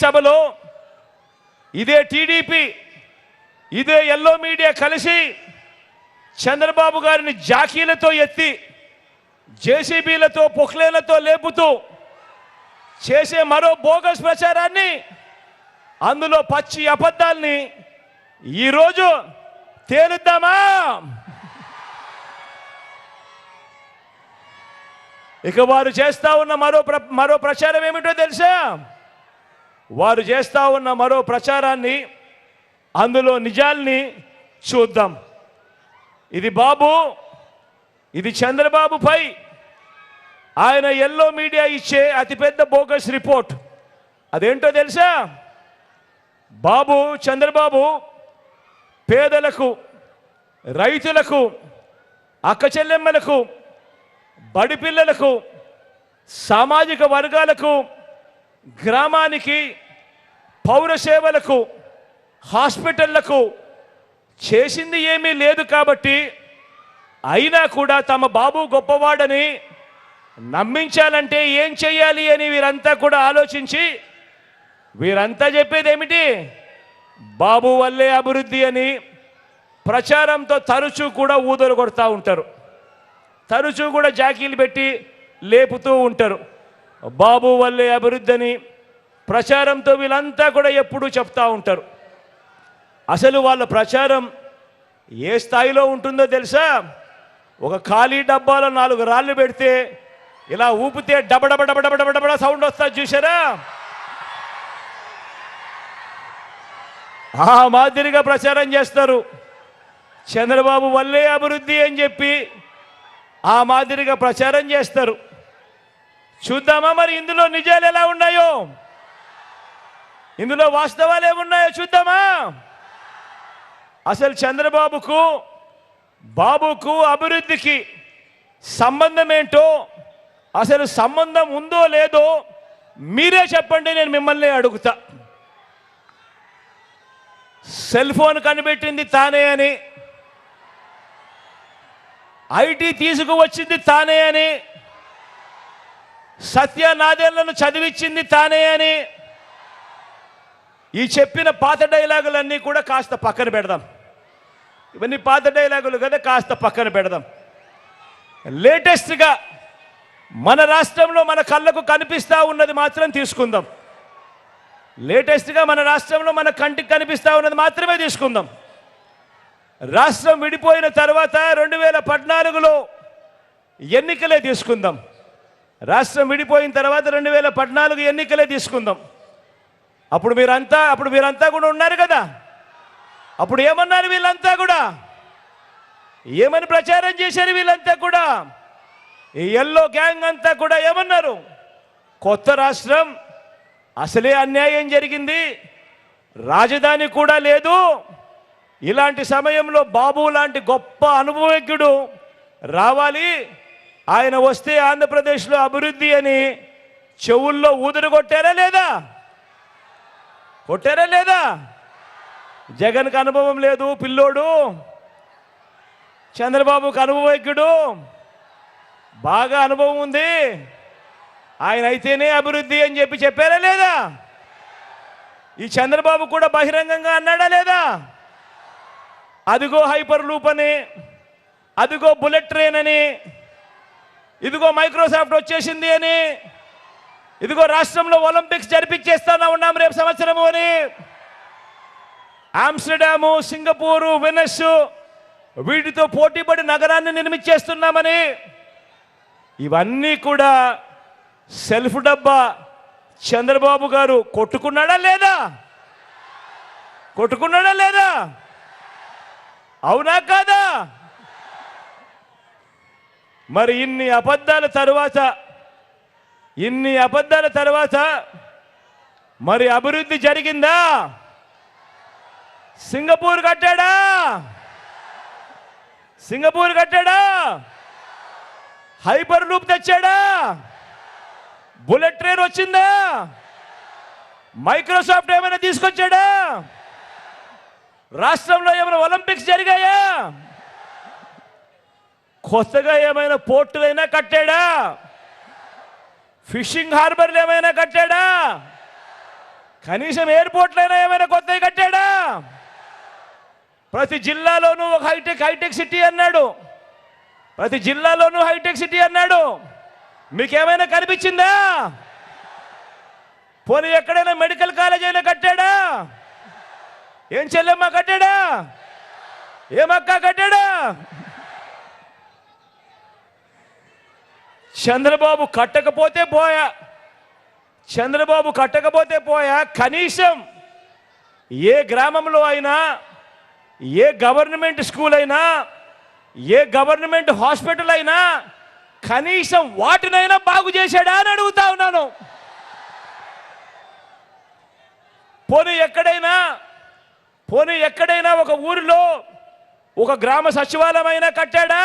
A: సభలో ఇదే టీడీపీ, ఇదే ఎల్లో మీడియా కలిసి చంద్రబాబు గారిని జాకీలతో ఎత్తి, జేసీబీలతో, పొక్లేలతో లేపుతూ చేసే మరో బోగస్ ప్రచారాన్ని, అందులో పచ్చి అబద్ధాల్ని ఈరోజు తేలుద్దామా? ఇక వారు చేస్తా ఉన్న మరో ప్రచారం ఏమిటో తెలుసా? వారు చేస్తా ఉన్న మరో ప్రచారాన్ని, అందులో నిజాల్ని చూద్దాం. ఇది చంద్రబాబుపై ఆయన ఎల్లో మీడియా ఇచ్చే అతిపెద్ద బోగస్ రిపోర్ట్. అదేంటో తెలుసా? చంద్రబాబు పేదలకు, రైతులకు, అక్క చెల్లెమ్మలకు, బడి పిల్లలకు, సామాజిక వర్గాలకు, గ్రామానికి, పౌర సేవలకు, హాస్పిటళ్లకు చేసింది ఏమీ లేదు కాబట్టి, అయినా కూడా తమ బాబు గొప్పవాడని నమ్మించాలంటే ఏం చెయ్యాలి అని వీరంతా కూడా ఆలోచించి, వీరంతా చెప్పేది ఏమిటి? బాబు వల్లే అభివృద్ధి అని, ప్రచారంతో తరచూ కూడా ఊదలు కొడతా ఉంటారు, తరచూ కూడా జాకీలు పెట్టి లేపుతూ ఉంటారు. బాబు వల్లే అభివృద్ధి అని ప్రచారంతో వీళ్ళంతా కూడా ఎప్పుడూ చెప్తా ఉంటారు. అసలు వాళ్ళ ప్రచారం ఏ స్థాయిలో ఉంటుందో తెలుసా? ఒక ఖాళీ డబ్బాలో 4 రాళ్ళు పెడితే ఇలా ఊపితే డబడబడబడబడబడ సౌండ్ వస్తుంది చూసారా? ఆ మాదిరిగా ప్రచారం చేస్తారు. చంద్రబాబు వల్లే అభివృద్ధి అని చెప్పి ఆ మాదిరిగా ప్రచారం చేస్తారు. చూద్దామా మరి ఇందులో నిజాలు ఎలా ఉన్నాయో, ఇందులో వాస్తవాలు ఏమున్నాయో చూద్దామా? అసలు బాబుకు అభివృద్ధికి సంబంధం ఏంటో, అసలు సంబంధం ఉందో లేదో మీరే చెప్పండి, నేను మిమ్మల్ని అడుగుతా. సెల్ ఫోన్ కనిపెట్టింది తానే అని, ఐటీ తీసుకువచ్చింది తానే అని, సత్యనాదేళ్లను చదివించింది తానే అని, ఈ చెప్పిన పాత డైలాగులన్నీ కూడా కాస్త పక్కన పెడదాం. ఇవన్నీ పాత డైలాగులు కదా, కాస్త పక్కన పెడదాం. లేటెస్ట్గా మన రాష్ట్రంలో మన కళ్ళకు కనిపిస్తూ ఉన్నది మాత్రం తీసుకుందాం. లేటెస్ట్గా మన రాష్ట్రంలో మన కంటికి కనిపిస్తూ ఉన్నది మాత్రమే తీసుకుందాం. రాష్ట్రం విడిపోయిన తర్వాత 2014లో ఎన్నికలే తీసుకుందాం. రాష్ట్రం విడిపోయిన తర్వాత 2014 ఎన్నికలే తీసుకుందాం. అప్పుడు మీరంతా కూడా ఉన్నారు కదా. అప్పుడు ఏమన్నారు వీళ్ళంతా కూడా? ఏమని ప్రచారం చేశారు వీళ్ళంతా కూడా? ఈ ఎల్లో గ్యాంగ్ అంతా కూడా ఏమన్నారు? కొత్త రాష్ట్రం, అసలే అన్యాయం జరిగింది, రాజధాని కూడా లేదు, ఇలాంటి సమయంలో బాబు లాంటి గొప్ప అనుభవజ్ఞుడు రావాలి, ఆయన వస్తే ఆంధ్రప్రదేశ్లో అభివృద్ధి అని చెవుల్లో ఊదరు కొట్టారా లేదా? కొట్టారా లేదా? జగన్కి అనుభవం లేదు పిల్లోడు, చంద్రబాబుకు అనుభవజ్ఞుడు బాగా అనుభవం ఉంది, ఆయన అయితేనే అభివృద్ధి అని చెప్పారా లేదా? ఈ చంద్రబాబు కూడా బహిరంగంగా అన్నాడా లేదా? అదిగో హైపర్ లూప్ అని, అదిగో బుల్లెట్ ట్రైన్ అని, ఇదిగో మైక్రోసాఫ్ట్ వచ్చేసింది అని, ఇదిగో రాష్ట్రంలో ఒలింపిక్స్ జరిపించేస్తానా ఉన్నాం రేపు సంవత్సరము అని, ఆమ్స్టర్డాము, సింగపూరు, వెనస్ వీటితో పోటీపడి నగరాన్ని నిర్మించేస్తున్నామని, ఇవన్నీ కూడా సెల్ఫ్ డబ్బా చంద్రబాబు గారు కొట్టుకున్నాడా లేదా? కొట్టుకున్నాడా లేదా? అవునా కాదా? మరి ఇన్ని అబద్ధాల తరువాత మరి అభివృద్ధి జరిగిందా? సింగపూర్ కట్టాడా? హైపర్ లూప్ తెచ్చాడా? బుల్లెట్ ట్రైన్ వచ్చిందా? మైక్రోసాఫ్ట్ ఏమైనా తీసుకొచ్చాడా? రాష్ట్రంలో ఏమైనా ఒలింపిక్స్ జరిగాయా? కొత్తగా ఏమైనా పోర్టులైనా కట్టాడా? ఫిషింగ్ హార్బర్లు ఏమైనా కట్టాడా? కనీసం ఎయిర్పోర్ట్లైనా ఏమైనా కొత్తవి కట్టాడా? ప్రతి జిల్లాలోనూ ఒక హైటెక్ సిటీ అన్నాడు. ప్రతి జిల్లాలోనూ హైటెక్ సిటీ అన్నాడు. మీకేమైనా కనిపించిందా? పోనీ ఎక్కడైనా మెడికల్ కాలేజ్ అయినా కట్టాడా? ఏం చెల్లెమ్మ కట్టాడా? ఏమక్క కట్టాడా? చంద్రబాబు కట్టకపోతే పోయా, కనీసం ఏ గ్రామంలో అయినా, ఏ గవర్నమెంట్ స్కూల్ అయినా, ఏ గవర్నమెంట్ హాస్పిటల్ అయినా కనీసం వాటినైనా బాగు చేశాడా అని అడుగుతా ఉన్నాను. పోనీ ఎక్కడైనా ఒక ఊరిలో ఒక గ్రామ సచివాలయం అయినా కట్టాడా?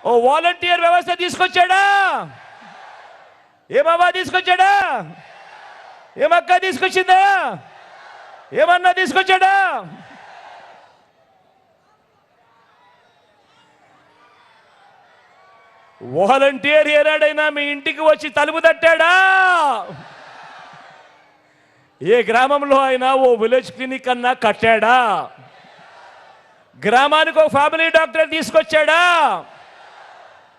A: ఓ వాలంటీర్ వ్యవస్థ తీసుకొచ్చాడా? ఏమవ్వా తీసుకొచ్చాడా? ఏమక్క తీసుకొచ్చిందా? ఏమన్నా తీసుకొచ్చాడా? వాలంటీర్ ఏనాడైనా మీ ఇంటికి వచ్చి తలుపు తట్టాడా? ఏ గ్రామంలో అయినా ఓ విలేజ్ క్లినిక్ అన్నా కట్టాడా? గ్రామానికి ఒక ఫ్యామిలీ డాక్టర్ తీసుకొచ్చాడా?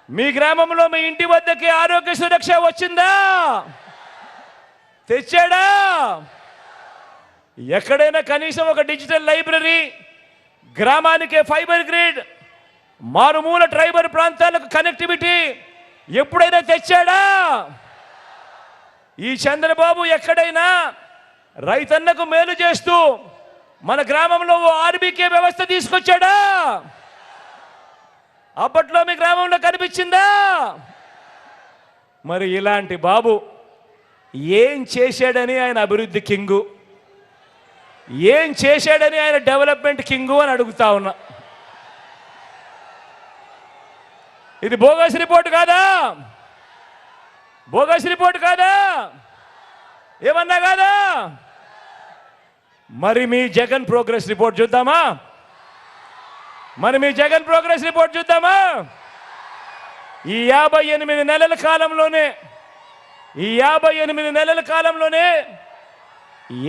A: మీ గ్రామంలో మీ ఇంటి వద్దకి ఆరోగ్య సురక్ష వచ్చిందా? తెచ్చాడా? ఎక్కడైనా కనీసం ఒక డిజిటల్ లైబ్రరీ, గ్రామానికి ఫైబర్ గ్రిడ్, మారుమూల ట్రైబల్ ప్రాంతాలకు కనెక్టివిటీ ఎప్పుడైనా తెచ్చాడా? ఈ చంద్రబాబు ఎక్కడైనా రైతన్నకు మేలు చేస్తూ మన గ్రామంలో ఆర్బీకే వ్యవస్థ తీసుకొచ్చాడా? అప్పట్లో మీ గ్రామంలో కనిపించిందా? మరి ఇలాంటి బాబు ఏం చేశాడని ఆయన అభివృద్ధి కింగు, ఏం చేశాడని ఆయన డెవలప్మెంట్ కింగు అని అడుగుతా ఉన్నా. ఇది బోగస్ రిపోర్ట్ కాదా? బోగస్ రిపోర్ట్ కాదా? ఏమన్నా కాదా? మరి మీ జగన్ ప్రోగ్రెస్ రిపోర్ట్ చూద్దామా? మరి మీ జగన్ ప్రోగ్రెస్ రిపోర్ట్ చూద్దామా? ఈ 58 నెలల కాలంలోనే, ఈ 58 నెలల కాలంలోనే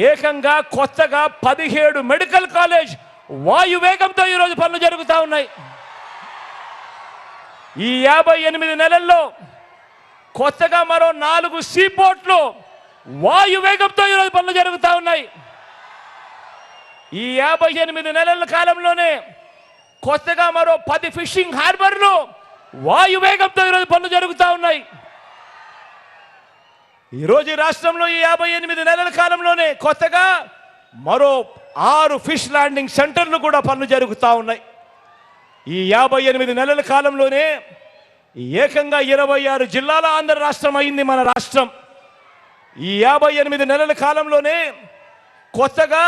A: ఏకంగా కొత్తగా 17 మెడికల్ కాలేజ్ వాయువేగంతో ఈరోజు పనులు జరుగుతూ ఉన్నాయి. ఈ 58 నెలల్లో కొత్తగా మరో 4 సీపోర్ట్లు వాయువేగంతో ఈరోజు పనులు జరుగుతూ ఉన్నాయి. ఈ 58 నెలల కాలంలోనే కొత్తగా మరో 10 ఫిషింగ్ హార్బర్లు వాయువేగంతో ఈరోజు పనులు జరుగుతూ ఉన్నాయి. ఈరోజు ఈ రాష్ట్రంలో ఈ 58 నెలల కాలంలోనే కొత్తగా మరో 6 ఫిష్ ల్యాండింగ్ సెంటర్లు కూడా పనులు జరుగుతూ ఉన్నాయి. ఈ 58 నెలల కాలంలోనే ఏకంగా 26 జిల్లాల ఆంధ్ర రాష్ట్రం అయింది మన రాష్ట్రం. ఈ 58 నెలల కాలంలోనే కొత్తగా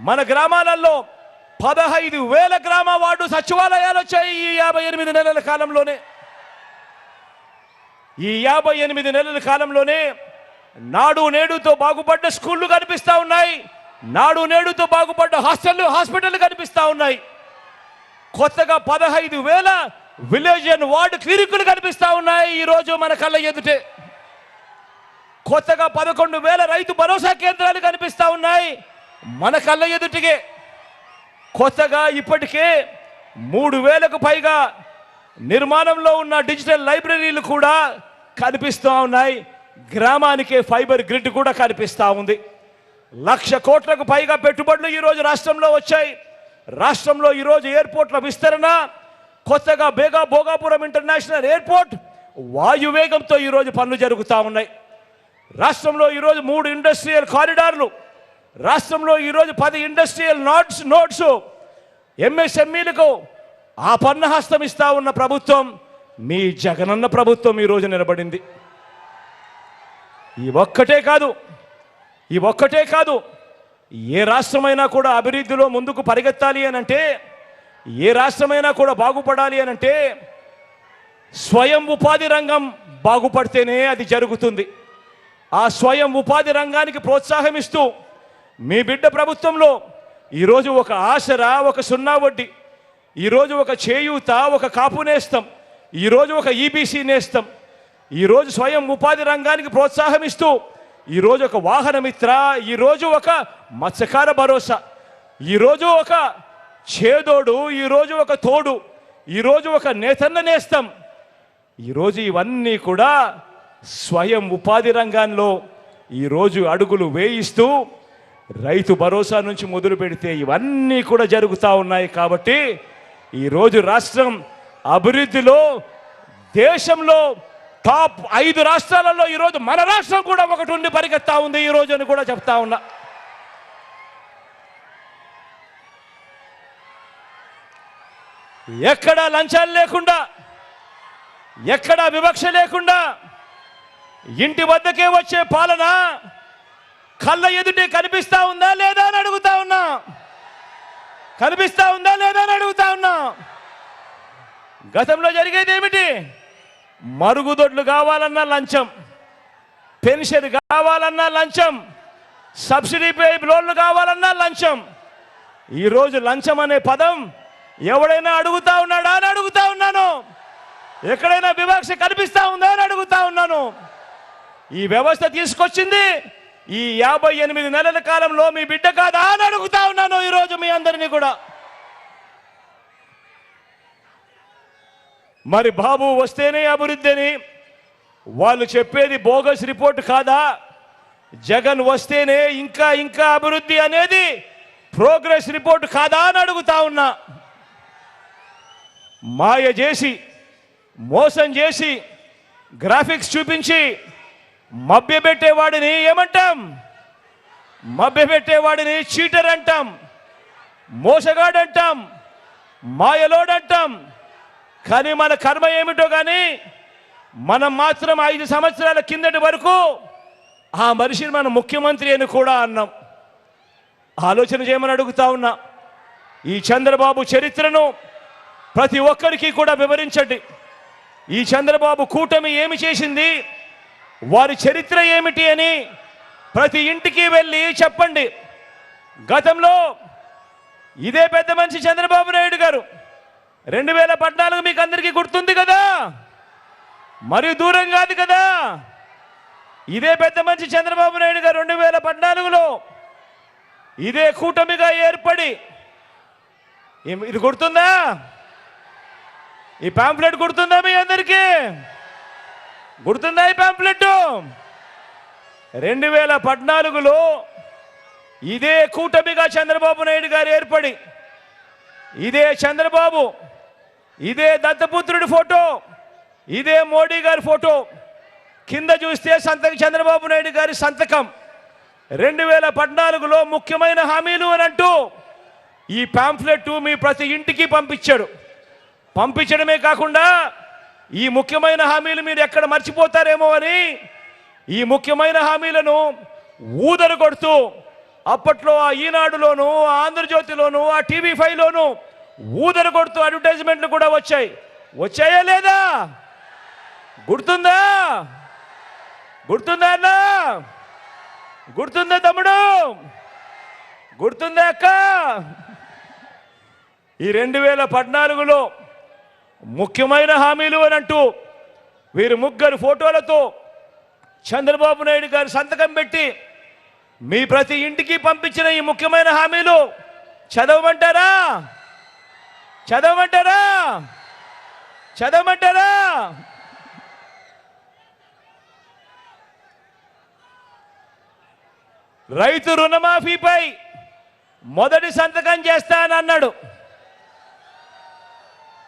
A: మన గ్రామాలలో 15,000 గ్రామ వార్డు సచివాలయాలు వచ్చాయి. ఈ 58 నెలల కాలంలోనే, ఈ 58 నెలల కాలంలోనే నాడు నేడుతో బాగుపడ్డ స్కూళ్ళు కనిపిస్తూ ఉన్నాయి. నాడు నేడుతో బాగుపడ్డ హాస్పిటల్ కనిపిస్తూ ఉన్నాయి. కొత్తగా 15,000 విలేజ్ అండ్ వార్డు క్లినిక్లు కనిపిస్తూ ఉన్నాయి ఈరోజు మన కళ్ళ ఎదుటే. కొత్తగా 11,000 రైతు భరోసా కేంద్రాలు కనిపిస్తూ ఉన్నాయి మన కళ్ళ ఎదుటికే. కొత్తగా ఇప్పటికే 3,000కు పైగా నిర్మాణంలో ఉన్న డిజిటల్ లైబ్రరీలు కూడా కనిపిస్తూ ఉన్నాయి. గ్రామానికే ఫైబర్ గ్రిడ్ కూడా కనిపిస్తూ ఉంది. 1,00,000 కోట్లకు పైగా పెట్టుబడులు ఈరోజు రాష్ట్రంలో వచ్చాయి. రాష్ట్రంలో ఈరోజు ఎయిర్పోర్ట్ల విస్తరణ, కొత్తగా భోగాపురం ఇంటర్నేషనల్ ఎయిర్పోర్ట్ వాయువేగంతో ఈరోజు పనులు జరుగుతూ ఉన్నాయి. రాష్ట్రంలో ఈరోజు 3 ఇండస్ట్రియల్ కారిడార్లు, రాష్ట్రంలో ఈరోజు 10 ఇండస్ట్రియల్ నోడ్స్ ఎంఎస్ఎంఈలకు ఆ పన్నహస్తం ఇస్తా ఉన్న ప్రభుత్వం మీ జగనన్న ప్రభుత్వం ఈరోజు నిలబడింది. ఈ ఒక్కటే కాదు, ఏ రాష్ట్రమైనా కూడా అభివృద్ధిలో ముందుకు పరిగెత్తాలి అనంటే, ఏ రాష్ట్రమైనా కూడా బాగుపడాలి అనంటే స్వయం ఉపాధి రంగం బాగుపడితేనే అది జరుగుతుంది. ఆ స్వయం ఉపాధి రంగానికి ప్రోత్సాహం ఇస్తూ మీ బిడ్డ ప్రభుత్వంలో ఈరోజు ఒక ఆసరా, ఒక 0 వడ్డీ, ఈరోజు ఒక చేయూత, ఒక కాపు నేస్తం, ఈరోజు ఒక ఈబీసీ నేస్తం, ఈరోజు స్వయం ఉపాధి రంగానికి ప్రోత్సాహం ఇస్తూ ఈరోజు ఒక వాహన మిత్ర, ఈరోజు ఒక మత్స్యకార భరోసా, ఈరోజు ఒక చేదోడు, ఈరోజు ఒక తోడు, ఈరోజు ఒక నేతన్న నేస్తం, ఈరోజు ఇవన్నీ కూడా స్వయం ఉపాధి రంగంలో ఈరోజు అడుగులు వేయిస్తూ రైతు భరోసా నుంచి మొదలు పెడితే ఇవన్నీ కూడా జరుగుతూ ఉన్నాయి. కాబట్టి ఈరోజు రాష్ట్రం అభివృద్ధిలో దేశంలో టాప్ 5 రాష్ట్రాలలో ఈరోజు మన రాష్ట్రం కూడా ఒకటి ఉండి పరిగెత్తా ఉంది ఈరోజు అని కూడా చెప్తా ఉన్నా. ఎక్కడా లంచాలు లేకుండా, ఎక్కడా వివక్ష లేకుండా ఇంటి వద్దకే వచ్చే పాలన కళ్ళ ఎదుటే కనిపిస్తా ఉందా లేదా అని అడుగుతా ఉన్నా. కనిపిస్తా ఉందా లేదా అని అడుగుతా ఉన్నా. గతంలో జరిగేది ఏమిటి? మరుగుదొడ్లు కావాలన్నా లంచం, పెన్షన్ కావాలన్నా లంచం, సబ్సిడీ లోన్లు కావాలన్నా లంచం. ఈరోజు లంచం అనే పదం ఎవడైనా అడుగుతా ఉన్నాడా అని అడుగుతా ఉన్నాను. ఎక్కడైనా వివక్ష కనిపిస్తా ఉందా అని అడుగుతా ఉన్నాను. ఈ వ్యవస్థ తీసుకొచ్చింది ఈ 58 నెలల కాలంలో మీ బిడ్డ కాదా అని అడుగుతా ఉన్నాను ఈరోజు మీ అందరినీ కూడా. మరి బాబు వస్తేనే అభివృద్ధి అని వాళ్ళు చెప్పేది బోగస్ రిపోర్ట్ కాదా? జగన్ వస్తేనే ఇంకా ఇంకా అభివృద్ధి అనేది ప్రోగ్రెస్ రిపోర్ట్ కాదా అని అడుగుతా ఉన్నా. మాయ చేసి మోసం చేసి గ్రాఫిక్స్ చూపించి మభ్యపెట్టేవాడిని ఏమంటాం? మభ్యపెట్టేవాడిని చీటర్ అంటాం, మోసగాడంటాం, మాయలోడంటాం. కానీ మన కర్మ ఏమిటో కానీ మనం మాత్రం 5 సంవత్సరాల కిందటి వరకు ఆ మనిషిని మనం ముఖ్యమంత్రి అని కూడా అన్నాం. ఆలోచన చేయమని అడుగుతా ఉన్నా. ఈ చంద్రబాబు చరిత్రను ప్రతి ఒక్కరికి కూడా వివరించండి. ఈ చంద్రబాబు కూటమి ఏమి చేసింది, వారి చరిత్ర ఏమిటి అని ప్రతి ఇంటికి వెళ్ళి చెప్పండి. గతంలో ఇదే పెద్ద మనిషి చంద్రబాబు నాయుడు గారు 2014 మీకు అందరికీ గుర్తుంది కదా, మరి దూరం కాదు కదా. ఇదే పెద్ద మనిషి చంద్రబాబు నాయుడు గారు 2014లో ఇదే కూటమిగా ఏర్పడి, ఇది గుర్తుందా? ఈ పాంప్లెట్ గుర్తుందా మీ అందరికీ? గుర్తుందా ఈ పాంప్లెట్? 2014లో ఇదే కూటమిగా చంద్రబాబు నాయుడు గారు ఏర్పడి, ఇదే చంద్రబాబు, ఇదే దత్తపుత్రుడి ఫోటో, ఇదే మోడీ గారి ఫోటో, కింద చూస్తే చంద్రబాబు నాయుడు గారి సంతకం. 2014లో ముఖ్యమైన హామీలు అని అంటూ ఈ పాంప్లెట్ మీ ప్రతి ఇంటికి పంపించాడు. పంపించడమే కాకుండా ఈ ముఖ్యమైన హామీలు మీరు ఎక్కడ మర్చిపోతారేమో అని ఈ ముఖ్యమైన హామీలను ఊదరు కొడుతూ అప్పట్లో ఆ ఈనాడులోను, ఆంధ్రజ్యోతిలోను, ఆ TV5లోను ఊదరు కొడుతూ అడ్వర్టైజ్మెంట్లు కూడా వచ్చాయా లేదా? గుర్తుందా? గుర్తుందా అన్న? గుర్తుందా తమ్ముడు? గుర్తుందా అక్క? ఈ 2014లో ముఖ్యమైన హామీలు అని అంటూ వీరు ముగ్గురు ఫోటోలతో చంద్రబాబు నాయుడు గారు సంతకం పెట్టి మీ ప్రతి ఇంటికి పంపించిన ఈ ముఖ్యమైన హామీలు చదవమంటారా? చదవమంటారా? చదవమంటారా? రైతు రుణమాఫీపై మొదటి సంతకం చేస్తానన్నాడు.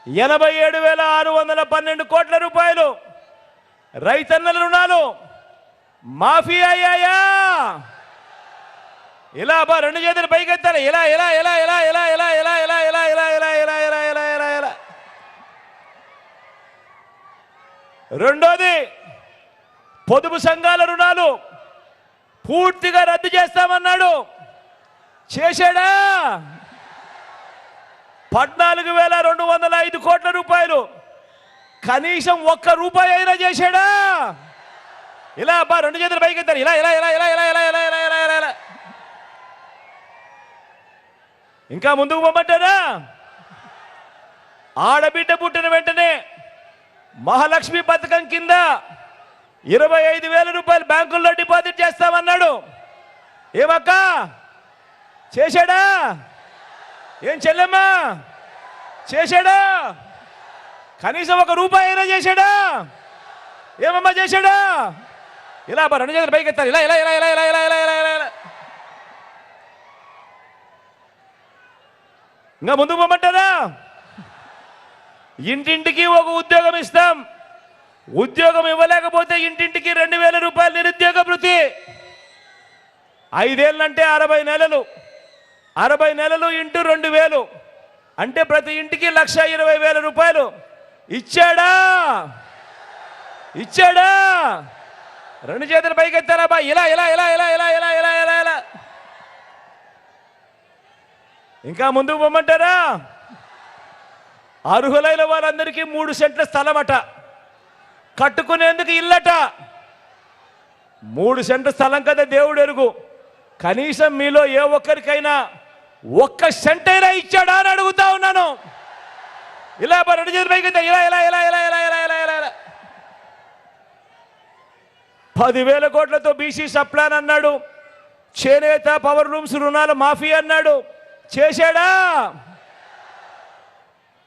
A: 87,612 కోట్ల రూపాయలు రైతన్నల రుణాలు మాఫీ అయ్యాయా? ఇలా బా రెండు చేతులు పైకెత్తాలి. ఇలా ఇలా ఇలా ఇలా ఇలా ఇలా ఇలా ఇలా ఇలా ఇలా ఇలా ఇలా ఇలా ఇలా ఇలా ఇలా. రెండోది, పొదుపు సంఘాల రుణాలు పూర్తిగా రద్దు చేస్తామన్నాడు. చేశాడా? 14,205 కోట్ల రూపాయలు కనీసం ఒక్క రూపాయి అయినా చేశాడా? ఇలా బా రెండు చేతులు పైకెత్తారు. ఇలా ఇలా ఇలా ఇలా ఇలా ఇలా ఇలా ఇలా ఇలా ఇలా ఇలా. ఇంకా ముందుకు పోమంటారా? ఆడబిడ్డ పుట్టిన వెంటనే మహాలక్ష్మి పథకం కింద 25,000 రూపాయలు బ్యాంకుల్లో డిపాజిట్ చేస్తామన్నాడు. ఏమక్క చేశాడా? ఏం చెల్లెమ్మా చేశాడా? కనీసం ఒక రూపాయి అయినా చేశాడా? ఏమమ్మా చేశాడా? ఇలా రెండు చేతులు పైకి ఎత్తారు. ఇలా ఇలా ఇలా ఇలా ఇలా ఇలా ఇలా ఇలా ఇలా. ఇంకా ముందుకు పోమంటారా? ఇంటింటికి ఒక ఉద్యోగం ఇస్తాం. ఉద్యోగం ఇవ్వలేకపోతే ఇంటింటికి 2,000 రూపాయలు నిరుద్యోగ భృతి. 5 ఏళ్ళంటే 60 నెలలు. 60 నెలలు ఇంటూ 2,000 అంటే ప్రతి ఇంటికి 1,20,000 రూపాయలు ఇచ్చాడా? ఇచ్చాడా? రెండు చేతులు పైకెత్తారా బా? ఇలా ఇలా ఇలా ఇలా ఇలా ఇలా ఇలా ఇలా ఇలా. ఇంకా ముందుకు పోమంటారా? అర్హులైన వాళ్ళందరికీ 3 సెంట్ల స్థలమట, కట్టుకునేందుకు ఇల్లట. 3 సెంట్ల స్థలం కదా దేవుడు ఎరుగు. కనీసం మీలో ఏ ఒక్కరికైనా 1 సెంట్ అయినా ఇచ్చాడా అని అడుగుతా ఉన్నాను. ఇలా రెండు చేతులు పైకి ఇలా ఇలా ఇలా ఇలా ఇలా ఇలా ఇలా ఇలా ఇలా. 10,000 కోట్లతో బీసీ సప్లాన్ అన్నాడు. చేనేత పవర్ లూమ్స్ రుణాలు మాఫీ అన్నాడు. చేశాడా?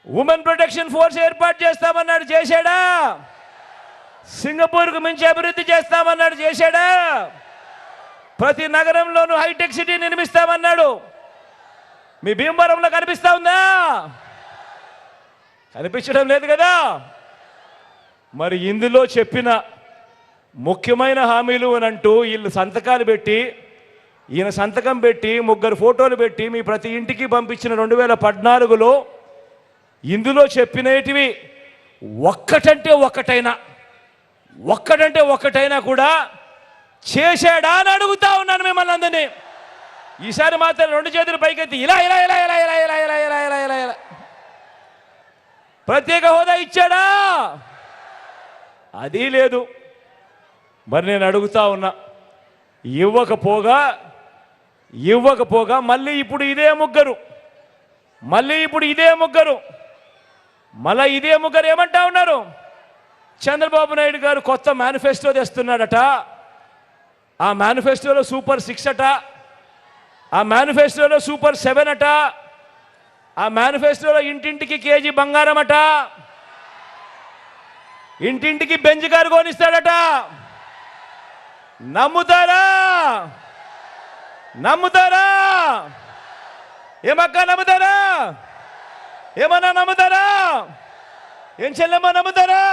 A: ఉమెన్ ప్రొటెక్షన్ ఫోర్స్ ఏర్పాటు చేస్తామన్నాడు, చేశాడా? సింగపూర్కు మించి అభివృద్ధి చేస్తామన్నాడు, చేశాడా? ప్రతి నగరంలోనూ హైటెక్ సిటీ నిర్మిస్తామన్నాడు. మీ భీమవరంలో కనిపిస్తా ఉందా? కనిపించడం లేదు కదా. మరి ఇందులో చెప్పిన ముఖ్యమైన హామీలు అని అంటూ వీళ్ళు సంతకాలు పెట్టి, ఈయన సంతకం పెట్టి, ముగ్గురు ఫోటోలు పెట్టి మీ ప్రతి ఇంటికి పంపించిన 2014లో ఇందులో చెప్పినటివి ఒక్కటంటే ఒక్కటైనా కూడా చేశాడా అని అడుగుతా ఉన్నాను మిమ్మల్ని అందరినీ. ఈసారి మాత్రం 2 చేతులు పైకెత్తి ఇలా ఇలా ఇలా ఇలా ఇలా ఇలా ఇలా ఇలా ఇలా ఇలా ఇలా ప్రత్యేక హోదా ఇచ్చాడా? అది లేదు. మరి నేను అడుగుతా ఉన్నా, ఇవ్వకపోగా మళ్ళీ ఇప్పుడు ఇదే ముగ్గురు మళ్ళీ ఇదే ముగ్గురు ఏమంటా ఉన్నారు? చంద్రబాబు నాయుడు గారు కొత్త మేనిఫెస్టో తెస్తున్నాడట. ఆ మేనిఫెస్టోలో సూపర్ 6 అట, ఆ మేనిఫెస్టోలో సూపర్ 7 అట, ఆ మేనిఫెస్టోలో ఇంటింటికి కేజీ బంగారం అట, ఇంటింటికి బెంజ్ కారు కొనిస్తాడట. నమ్ముతారా? ఏమక్క నమ్ముతారా? ఏమన్నా నమ్ముతారా? ఏం చెల్లెమ్మ నమ్ముతారా?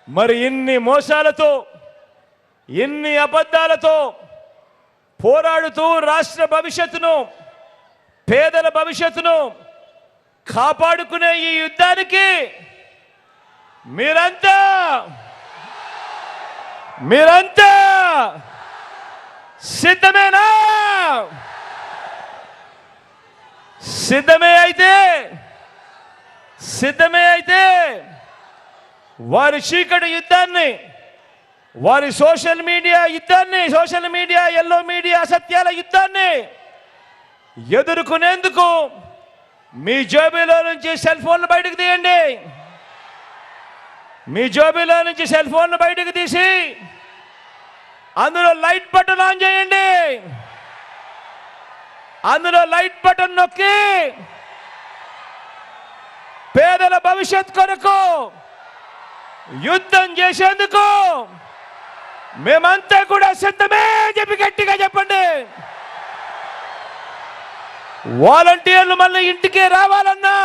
A: మరి ఇన్ని మోసాలతో, ఇన్ని అబద్ధాలతో పోరాడుతూ రాష్ట్ర భవిష్యత్తును, పేదల భవిష్యత్తును కాపాడుకునే ఈ యుద్ధానికి మీరంతా సిద్ధమేనా? సిద్ధమే అయితే వారి చీకటి యుద్ధాన్ని, వారి సోషల్ మీడియా ఎల్లో మీడియా అసత్యాల యుద్ధాన్ని ఎదుర్కొనేందుకు మీ జోబీలో నుంచి సెల్ ఫోన్లు బయటకు తీయండి. మీ జోబీలో నుంచి సెల్ ఫోన్లు బయటకు తీసి అందులో లైట్ బటన్ ఆన్ చేయండి. అందులో లైట్ బటన్ నొక్కి పేదల భవిష్యత్ కొరకు యుద్ధం చేసేందుకు మేమంతా కూడా సిద్ధమే చెప్పి గట్టిగా చెప్పండి. వాలంటీర్లు మళ్ళీ ఇంటికే రావాలన్నా,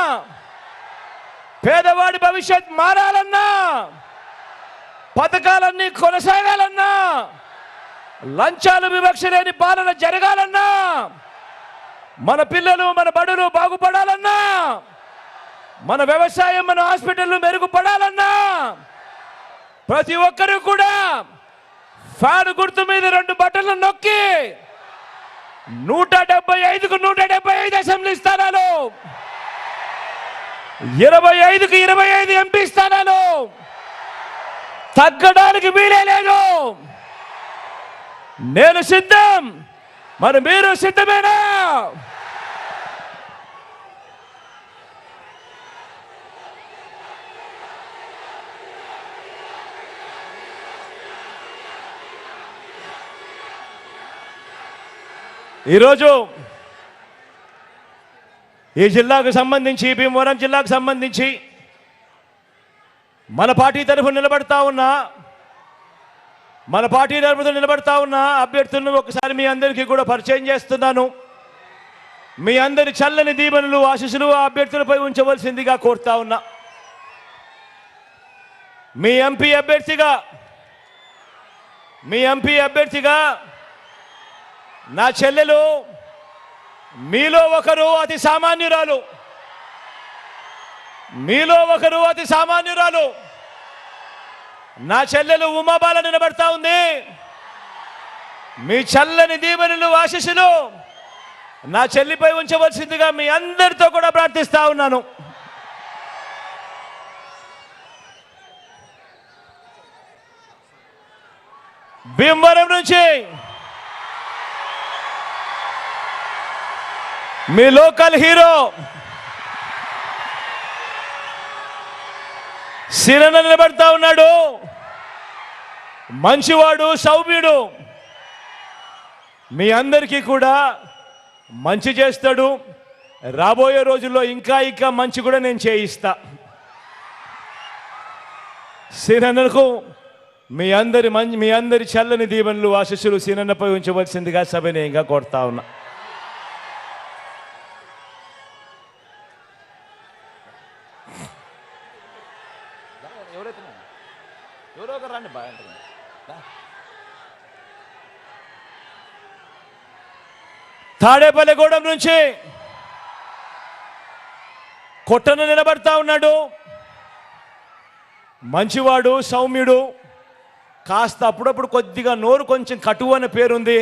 A: పేదవాడి భవిష్యత్ మారాలన్నా, పథకాలన్నీ కొనసాగాలన్నా, లంచాలు వివక్ష లేని పాలన జరగాలన్నా, మన పిల్లలు మన బడులు బాగుపడాలన్నా, మన వ్యవసాయం మన హాస్పిటల్ మెరుగుపడాలన్నా ప్రతి ఒక్కరూ కూడా ఫ్యాన్ గుర్తు మీద 2 బటన్లు నొక్కి 175కు 175 అసెంబ్లీ స్థానాలు, 25కు 25 ఎంపీ స్థానాలు తగ్గడానికి వీలే లేదు. నేను సిద్ధం, మరి మీరు సిద్ధమేనా? ఈరోజు ఈ జిల్లాకు సంబంధించి, భీమవరం జిల్లాకు సంబంధించి మన పార్టీ తరఫున నిలబడతా ఉన్న అభ్యర్థులను ఒకసారి మీ అందరికీ కూడా పరిచయం చేస్తున్నాను. మీ అందరి చల్లని దీవెనలు, ఆశీస్సులు ఆ అభ్యర్థులపై ఉంచవలసిందిగా కోరుతా ఉన్నా. మీ ఎంపీ అభ్యర్థిగా నా చెల్లెలు, మీలో ఒకరు అతి సామాన్యురాలు నా చెల్లెలు ఉమాబాల నిలబడతా ఉంది. మీ చల్లని దీవెనలు, ఆశీస్సులు నా చెల్లిపై ఉంచవలసిందిగా మీ అందరితో కూడా ప్రార్థిస్తా ఉన్నాను. భీమవరం నుంచి మీ లోకల్ హీరో సిరణ నిలబడతా ఉన్నాడు. మంచివాడు, సౌమ్యుడు. మీ అందరికీ కూడా మంచి చేస్తాడు. రాబోయే రోజుల్లో ఇంకా ఇంకా మంచి కూడా నేను చేయిస్తా. సీనన్నకు మీ అందరి చల్లని దీవెనలు ఆశీస్సులు సీనన్నపై ఉంచవలసిందిగా సవినయంగా కోరుతా ఉన్నా. తాడేపల్లిగూడెం నుంచి కొట్టన నిలబడతా ఉన్నాడు. మంచివాడు, సౌమ్యుడు, కాస్త అప్పుడప్పుడు కొద్దిగా నోరు కొంచెం కటువు అనే పేరుంది,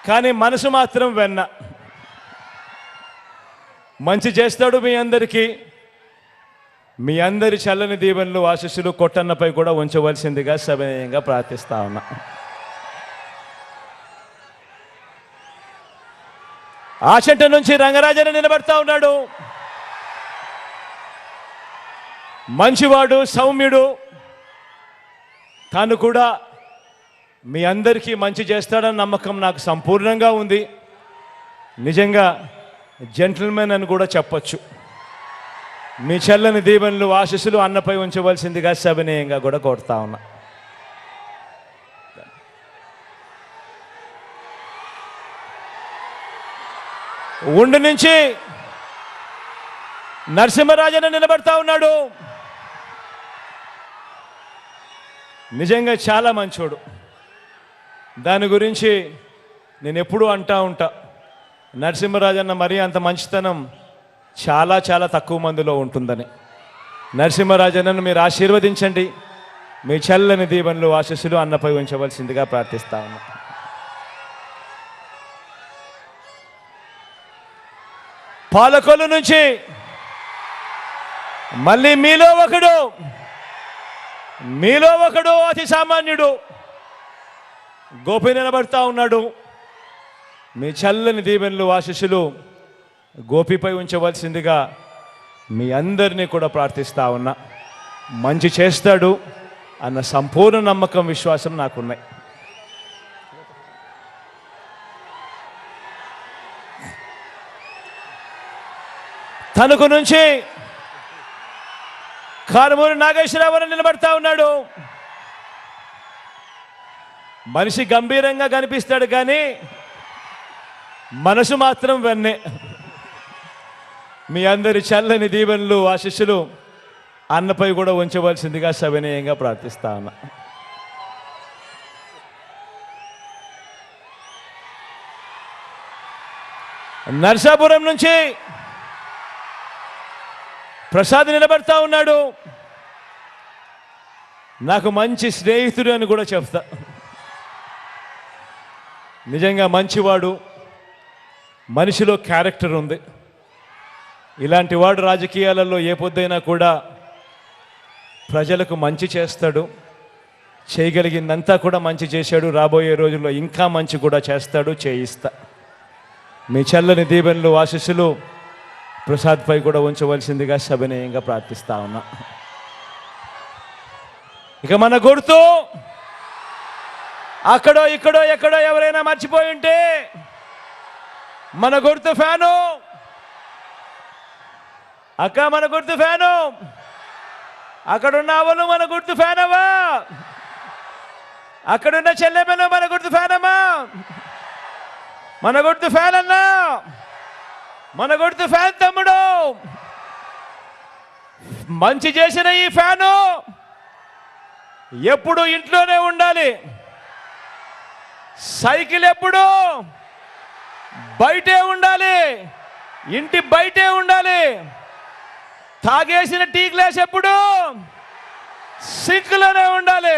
A: కానీ మనసు మాత్రం వెన్న. మంచి చేస్తాడు. మీ అందరి చల్లని దీవెనలు ఆశీస్సులు కొట్టన్నపై కూడా ఉంచవలసిందిగా సవినయంగా ప్రార్థిస్తా ఉన్నా. ఆచంట నుంచి రంగరాజన్ నిలబడతా ఉన్నాడు. మంచివాడు, సౌమ్యుడు, తాను కూడా మీ అందరికీ మంచి చేస్తాడన్న నమ్మకం నాకు సంపూర్ణంగా ఉంది. నిజంగా జెంటిల్మెన్ అని కూడా చెప్పొచ్చు. మీ చల్లని దీవెనలు ఆశీస్సులు అన్నపై ఉంచవలసిందిగా సవినయంగా కూడా కోరుతా ఉన్నా. ఉండి నుంచి నరసింహరాజన్ నిలబడతా ఉన్నాడు. నిజంగా చాలా మంచోడు. దాని గురించి నేను ఎప్పుడూ అంటా ఉంటా, నరసింహరాజన్న మరీ అంత మంచితనం చాలా చాలా తక్కువ మందిలో ఉంటుందని. నరసింహరాజన్నను మీరు ఆశీర్వదించండి. మీ చల్లని దీవెనలు ఆశీస్సులు అన్నపై ఉంచవలసిందిగా ప్రార్థిస్తా ఉన్నా. పాలకొల్లు నుంచి మళ్ళీ మీలో ఒకడు అతి సామాన్యుడు గోపి నిలబడతా ఉన్నాడు. మీ చల్లని దీవెనలు ఆశీస్సులు గోపిపై ఉంచవలసిందిగా మీ అందరినీ కూడా ప్రార్థిస్తా ఉన్నా. మంచి చేస్తాడు అన్న సంపూర్ణ నమ్మకం, విశ్వాసం నాకున్నాయి. తణుకు నుంచి కారుమూరి నాగేశ్వరరావు నిలబడతా ఉన్నాడు. మనిషి గంభీరంగా కనిపిస్తాడు, కానీ మనసు మాత్రం వెన్నే. మీ అందరి చల్లని దీవెనలు ఆశీస్సులు అన్నపై కూడా ఉంచవలసిందిగా సవినయంగా ప్రార్థిస్తా ఉన్నా. నర్సాపురం నుంచి ప్రసాద్ నిలబడతా ఉన్నాడు. నాకు మంచి స్నేహితుడు అని కూడా చెప్తా. నిజంగా మంచివాడు, మనిషిలో క్యారెక్టర్ ఉంది. ఇలాంటి వాడు రాజకీయాలలో ఏ పొద్దైనా కూడా ప్రజలకు మంచి చేస్తాడు. చేయగలిగిందంతా కూడా మంచి చేశాడు. రాబోయే రోజుల్లో ఇంకా మంచి కూడా చేస్తాడు, చేయిస్తా. మీ చల్లని దీవెనలు ఆశీస్సులు ప్రసాద్పై కూడా ఉంచవలసిందిగా సవినయంగా ప్రార్థిస్తా ఉన్నా. ఇక మన గుర్తు అక్కడో ఇక్కడో ఎక్కడో ఎవరైనా మర్చిపోయి ఉంటే మన గుర్తు ఫ్యాను. అక్క, మన గుర్తు ఫ్యాను. అక్కడున్న అవలు మన గుర్తు ఫ్యాన్ అవ్వా. అక్కడున్న చెల్లెమ్మలు మన గుర్తు ఫ్యాన్ అమ్మా. మన గుర్తు ఫ్యాన్ అన్నా. మన గుర్తు ఫ్యాన్ తమ్ముడు. మంచి చేసిన ఈ ఫ్యాను ఎప్పుడు ఇంట్లోనే ఉండాలి. సైకిల్ ఎప్పుడు బయటే ఉండాలి, ఇంటి బయటే ఉండాలి. తాగేసిన టీ గ్లాస్ ఎప్పుడు సింక్లోనే ఉండాలి.